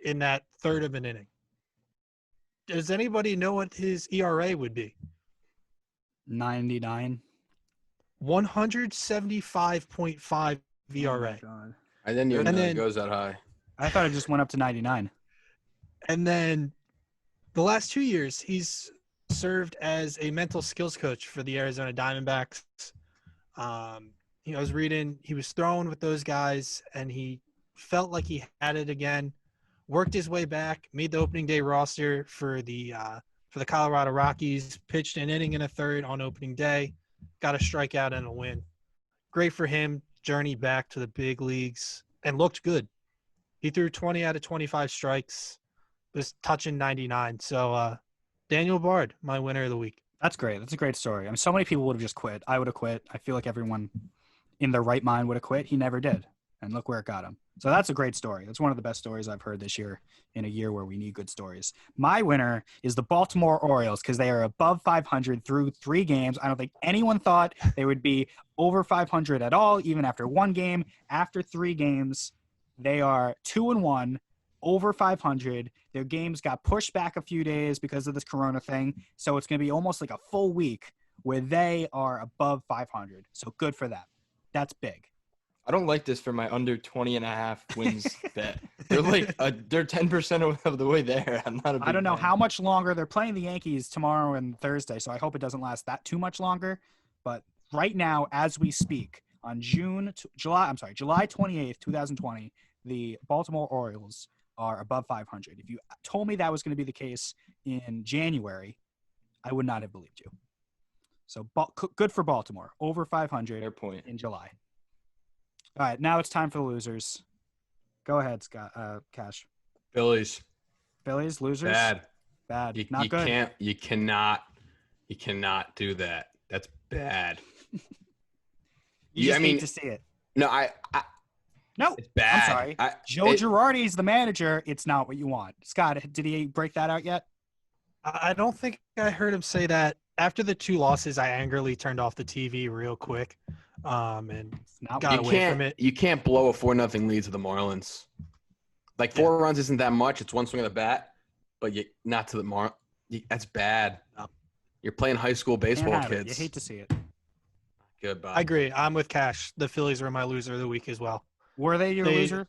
in that third of an inning. Does anybody know what his ERA would be? 99. 175.5 ERA. Oh, God. I didn't even And know then- it goes that high. I thought it just went up to 99. And then the last 2 years, he's served as a mental skills coach for the Arizona Diamondbacks. I was reading, he was throwing with those guys, and he felt like he had it again. Worked his way back, made the opening day roster for the Colorado Rockies. Pitched an inning and a third on opening day, got a strikeout and a win. Great for him. Journey back to the big leagues and looked good. He threw 20 out of 25 strikes, was touching 99. So Daniel Bard, my winner of the week. That's great. That's a great story. I mean, so many people would have just quit. I would have quit. I feel like everyone in their right mind would have quit. He never did. And look where it got him. So that's a great story. That's one of the best stories I've heard this year in a year where we need good stories. My winner is the Baltimore Orioles because they are above 500 through 3 games. I don't think anyone thought they would be over 500 at all, even after 1 game. After 3 games, they are 2-1, over 500. Their games got pushed back a few days because of this corona thing. So it's going to be almost like a full week where they are above 500. So good for them. That's big. I don't like this for my under 20.5 wins bet. They're they're 10% of the way there. I'm not a big I don't know fan. how much longer. They're playing the Yankees tomorrow and Thursday, so I hope it doesn't last that too much longer. But right now, as we speak, on July 28th, 2020, the Baltimore Orioles are above 500. If you told me that was going to be the case in January, I would not have believed you. So good for Baltimore, over 500 Fair point. in July. All right, now it's time for the losers. Go ahead, Scott. Cash. Phillies. Phillies losers. Bad. Not good. You cannot do that. That's bad. You just hate to see it. No, No, it's bad. I'm sorry. Joe Girardi's the manager. It's not what you want. Scott, did he break that out yet? I don't think I heard him say that. After the 2 losses, I angrily turned off the TV real quick, and got away from it. You can't blow a 4-0 lead to the Marlins. Like 4 runs isn't that much. It's one swing of the bat, but not to the Marlins. That's bad. You're playing high school baseball, kids. You hate to see it. Goodbye. I agree. I'm with Cash. The Phillies were my loser of the week as well. Were they your loser?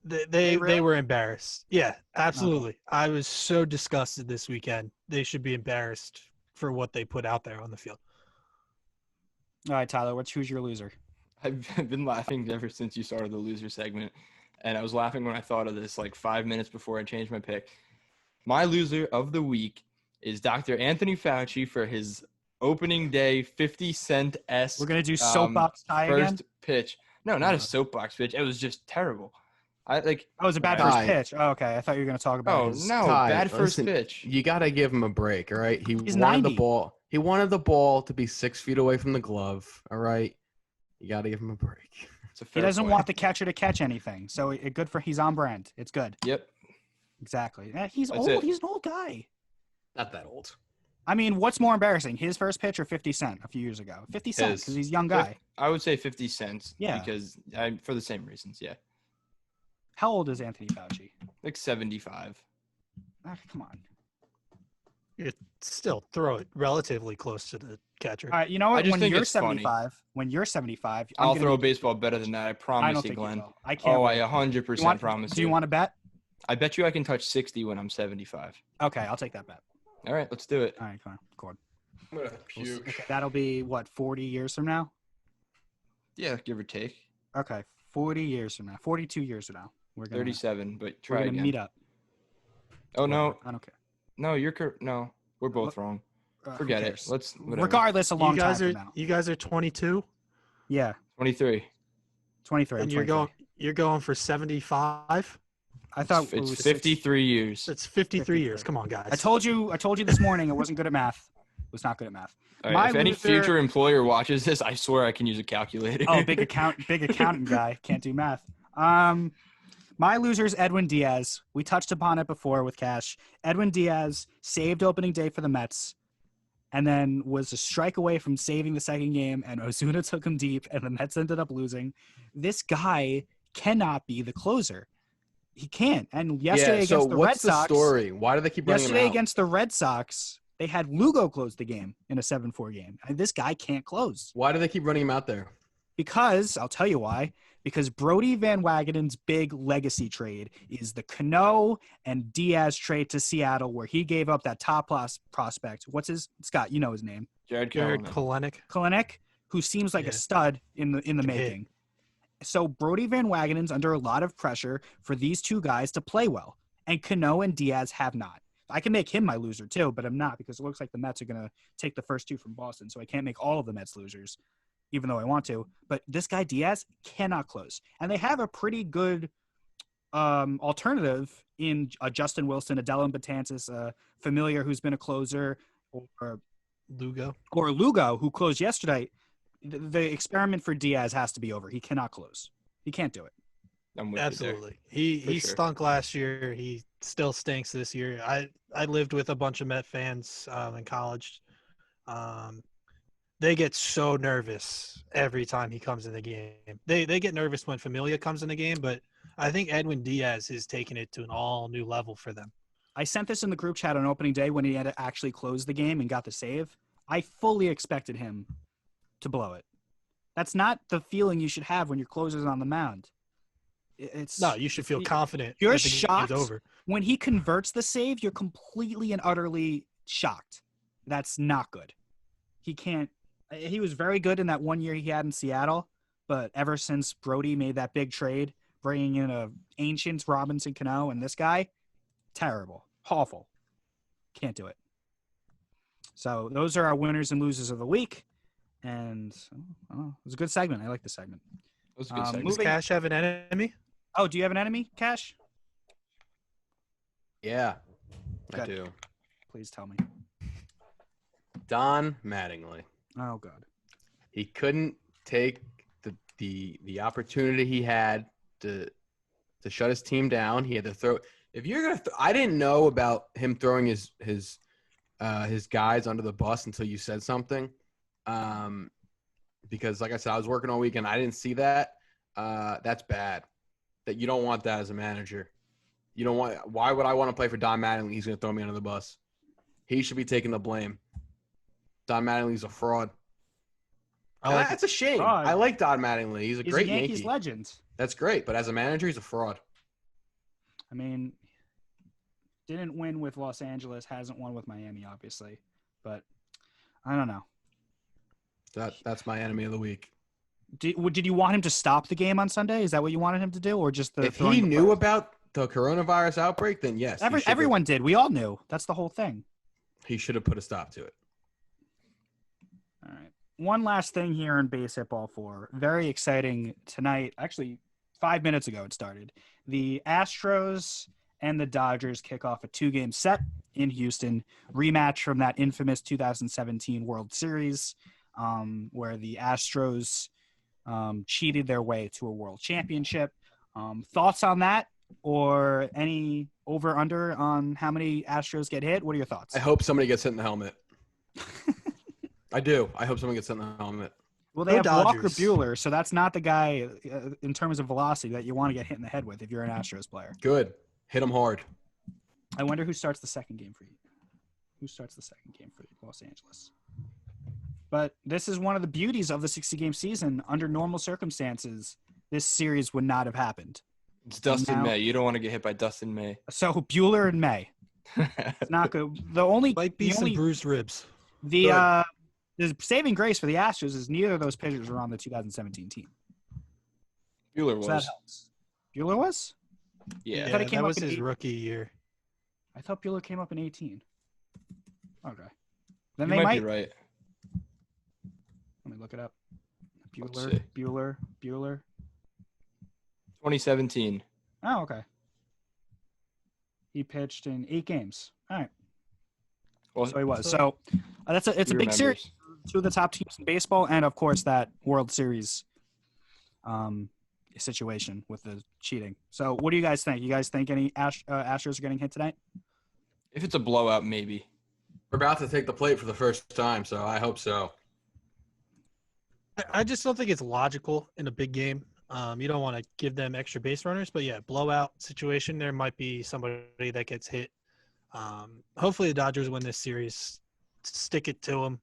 They were embarrassed. Yeah, absolutely. Okay. I was so disgusted this weekend. They should be embarrassed for what they put out there on the field. All right, Tyler, who's your loser? I've been laughing ever since you started the loser segment, and I was laughing when I thought of this like 5 minutes before I changed my pick. My loser of the week is Dr. Anthony Fauci for his opening day 50-cent-esque. We're gonna do soapbox tie first again. Pitch. No, not a soapbox pitch. It was just terrible. That was a bad first pitch. Oh, okay, I thought you were gonna talk about. Bad first pitch. You gotta give him a break, all right? He's wanted 90. the ball. He wanted the ball to be 6 feet away from the glove. All right, you gotta give him a break. He doesn't want the catcher to catch anything, so he's on brand. It's good. Yep. Exactly. Yeah, he's old. He's an old guy. Not that old. I mean, what's more embarrassing, his first pitch or 50 Cent a few years ago? 50 Cent, because he's a young guy. I would say 50 cents. Yeah. Because for the same reasons, yeah. How old is Anthony Fauci? Like 75. Come on. You still throw it relatively close to the catcher. All right, you know what? When you're 75, I'll throw a baseball better than that. I promise you, Glenn. I can't. I 100% promise you. Do you want to bet? I bet you I can touch 60 when I'm 75. Okay, I'll take that bet. All right, let's do it. All right, come on. Record. I'm gonna puke. Okay, that'll be, 40 years from now? Yeah, give or take. Okay, 40 years from now. 42 years from now. We're gonna 37, but try we're again. gonna meet up. Oh, no. I don't care. No, no, we're both wrong. Forget it. Let's whatever. Regardless, a long time from now. You guys are 22? Yeah. 23. 23. And you're going for 75? I thought it's 53 years. It's 53 years. Come on, guys. I told you this morning I wasn't good at math. Was not good at math. All right, if any future employer watches this, I swear I can use a calculator. Oh, big accountant guy. Can't do math. My loser is Edwin Diaz. We touched upon it before with Cash. Edwin Diaz saved opening day for the Mets and then was a strike away from saving the second game, and Ozuna took him deep, and the Mets ended up losing. This guy cannot be the closer. He can't. And yesterday against the Red Sox. What's the story? Why do they keep running him out? Yesterday against the Red Sox, they had Lugo close the game in a 7-4 game. And this guy can't close. Why do they keep running him out there? Because, I'll tell you why. Because Brody Van Wagenen's big legacy trade is the Cano and Diaz trade to Seattle, where he gave up that top prospect. What's his – Scott, you know his name. Jared Kelenic, who seems like a stud in the making. So Brody Van Wagenen's under a lot of pressure for these two guys to play well, and Cano and Diaz have not. I can make him my loser too, but I'm not, because it looks like the Mets are going to take the first two from Boston, so I can't make all of the Mets losers, even though I want to. But this guy Diaz cannot close, and they have a pretty good alternative in Justin Wilson, a Dylan Betances, a familiar who's been a closer, or Lugo, who closed yesterday. The experiment for Diaz has to be over. He cannot close. He can't do it. I'm with Absolutely. He stunk last year. He still stinks this year. I lived with a bunch of Met fans in college. The they get so nervous every time he comes in the game. They get nervous when Familia comes in the game, but I think Edwin Diaz is taking it to an all new level for them. I sent this in the group chat on opening day when he had to actually close the game and got the save. I fully expected him to blow it. That's not the feeling you should have when your closer's on the mound. No, you should feel confident. You're that the game's shocked over. when he converts the save. You're completely and utterly shocked. That's not good. He can't. He was very good in that 1 year he had in Seattle, but ever since Brody made that big trade, bringing in a ancient Robinson Cano and this guy, terrible, awful. Can't do it. So those are our winners and losers of the week, and it was a good segment. I like the segment. It was a good segment. Does Cash have an enemy? Oh, do you have an enemy, Cash? Yeah, I Good. do. Please tell me. Don Mattingly. Oh, God. He couldn't take the opportunity he had to shut his team down. He had to throw. If you're gonna, I didn't know about him throwing his guys under the bus until you said something. Because like I said, I was working all weekend. I didn't see that. That's bad. That you don't want that as a manager. You don't want. Why would I want to play for Don Mattingly? He's gonna throw me under the bus. He should be taking the blame. Don Mattingly's a fraud. That's a shame. Fraud. I like Don Mattingly. He's a great a Yankees Yankee. legend. That's great, but as a manager, he's a fraud. I mean, didn't win with Los Angeles, hasn't won with Miami, obviously. But I don't know. That's my enemy of the week. Did you want him to stop the game on Sunday? Is that what you wanted him to do, or just the? If he knew about the coronavirus outbreak, then yes. Everyone did. We all knew. That's the whole thing. He should have put a stop to it. All right. One last thing here in BASEHITBALL 4. Very exciting tonight. Actually, 5 minutes ago it started. The Astros and the Dodgers kick off a 2-game set in Houston. Rematch from that infamous 2017 World Series, where the Astros cheated their way to a world championship. Thoughts on that, or any over-under on how many Astros get hit? What are your thoughts? I hope somebody gets hit in the helmet. I do. I hope someone gets hit in the helmet. Well, they have Dodgers. Walker Buehler, so that's not the guy in terms of velocity that you want to get hit in the head with if you're an Astros player. Good. Hit him hard. I wonder who starts the second game for you. Who starts the second game for Los Angeles? But this is one of the beauties of the 60-game season. Under normal circumstances, this series would not have happened. It's Dustin May. You don't want to get hit by Dustin May. So Buehler and May. It's not good. Might be some bruised ribs. The saving grace for the Astros is neither of those pitchers were on the 2017 team. Buehler was. So that helps. Buehler was? Yeah. I thought he came that up was in his 8. rookie year. I thought Buehler came up in 18. Okay. Then You they might might. be right. Let me look it up. Let's Buehler, see. Buehler. 2017. Oh, okay. He pitched in 8 games. All right. Well, So he was. So it's a he big series. remembers. 2 of the top teams in baseball, and of course that World Series situation with the cheating. So what do you guys think? You guys think any Astros are getting hit tonight? If it's a blowout, maybe. We're about to take the plate for the first time, so I hope so. I just don't think it's logical in a big game. You don't want to give them extra base runners, but yeah, blowout situation, there might be somebody that gets hit. Hopefully the Dodgers win this series. Stick it to them.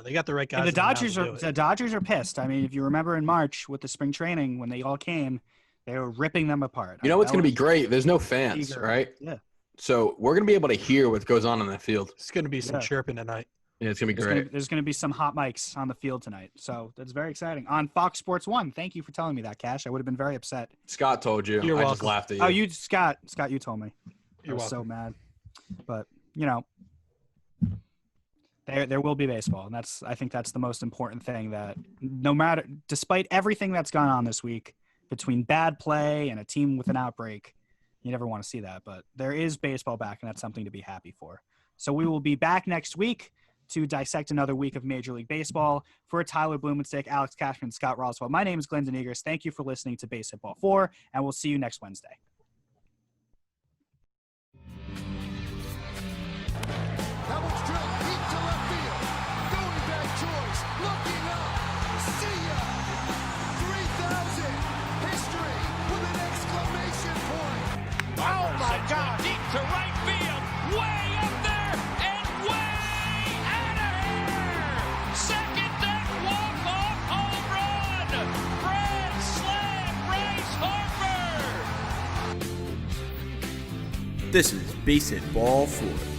They got the right guys. And the on mound to do it. Dodgers are pissed. I mean, if you remember in March with the spring training when they all came, they were ripping them apart. You know what's going to be great? There's no fans, Eager. right? Yeah. So we're going to be able to hear what goes on in the field. It's going to be some Yeah. chirping tonight. Yeah, it's going to be great. There's going to be some hot mics on the field tonight. So that's very exciting. On Fox Sports 1. Thank you for telling me that, Cash. I would have been very upset. Scott told you. You're I just welcome. laughed at you. Oh, Scott, you told me. I You're was welcome. so mad. But, you know, there will be baseball. And I think that's the most important thing, that despite everything that's gone on this week between bad play and a team with an outbreak, you never want to see that. But there is baseball back, and that's something to be happy for. So we will be back next week to dissect another week of Major League Baseball. For Tyler Blumenstick, Alex Cashman, Scott Roswell, my name is Glenn Denegers. Thank you for listening to BASEHITBALL 4, and we'll see you next Wednesday. That one's drilled deep to left field. Going back choice. This is Base Hit Ball 4.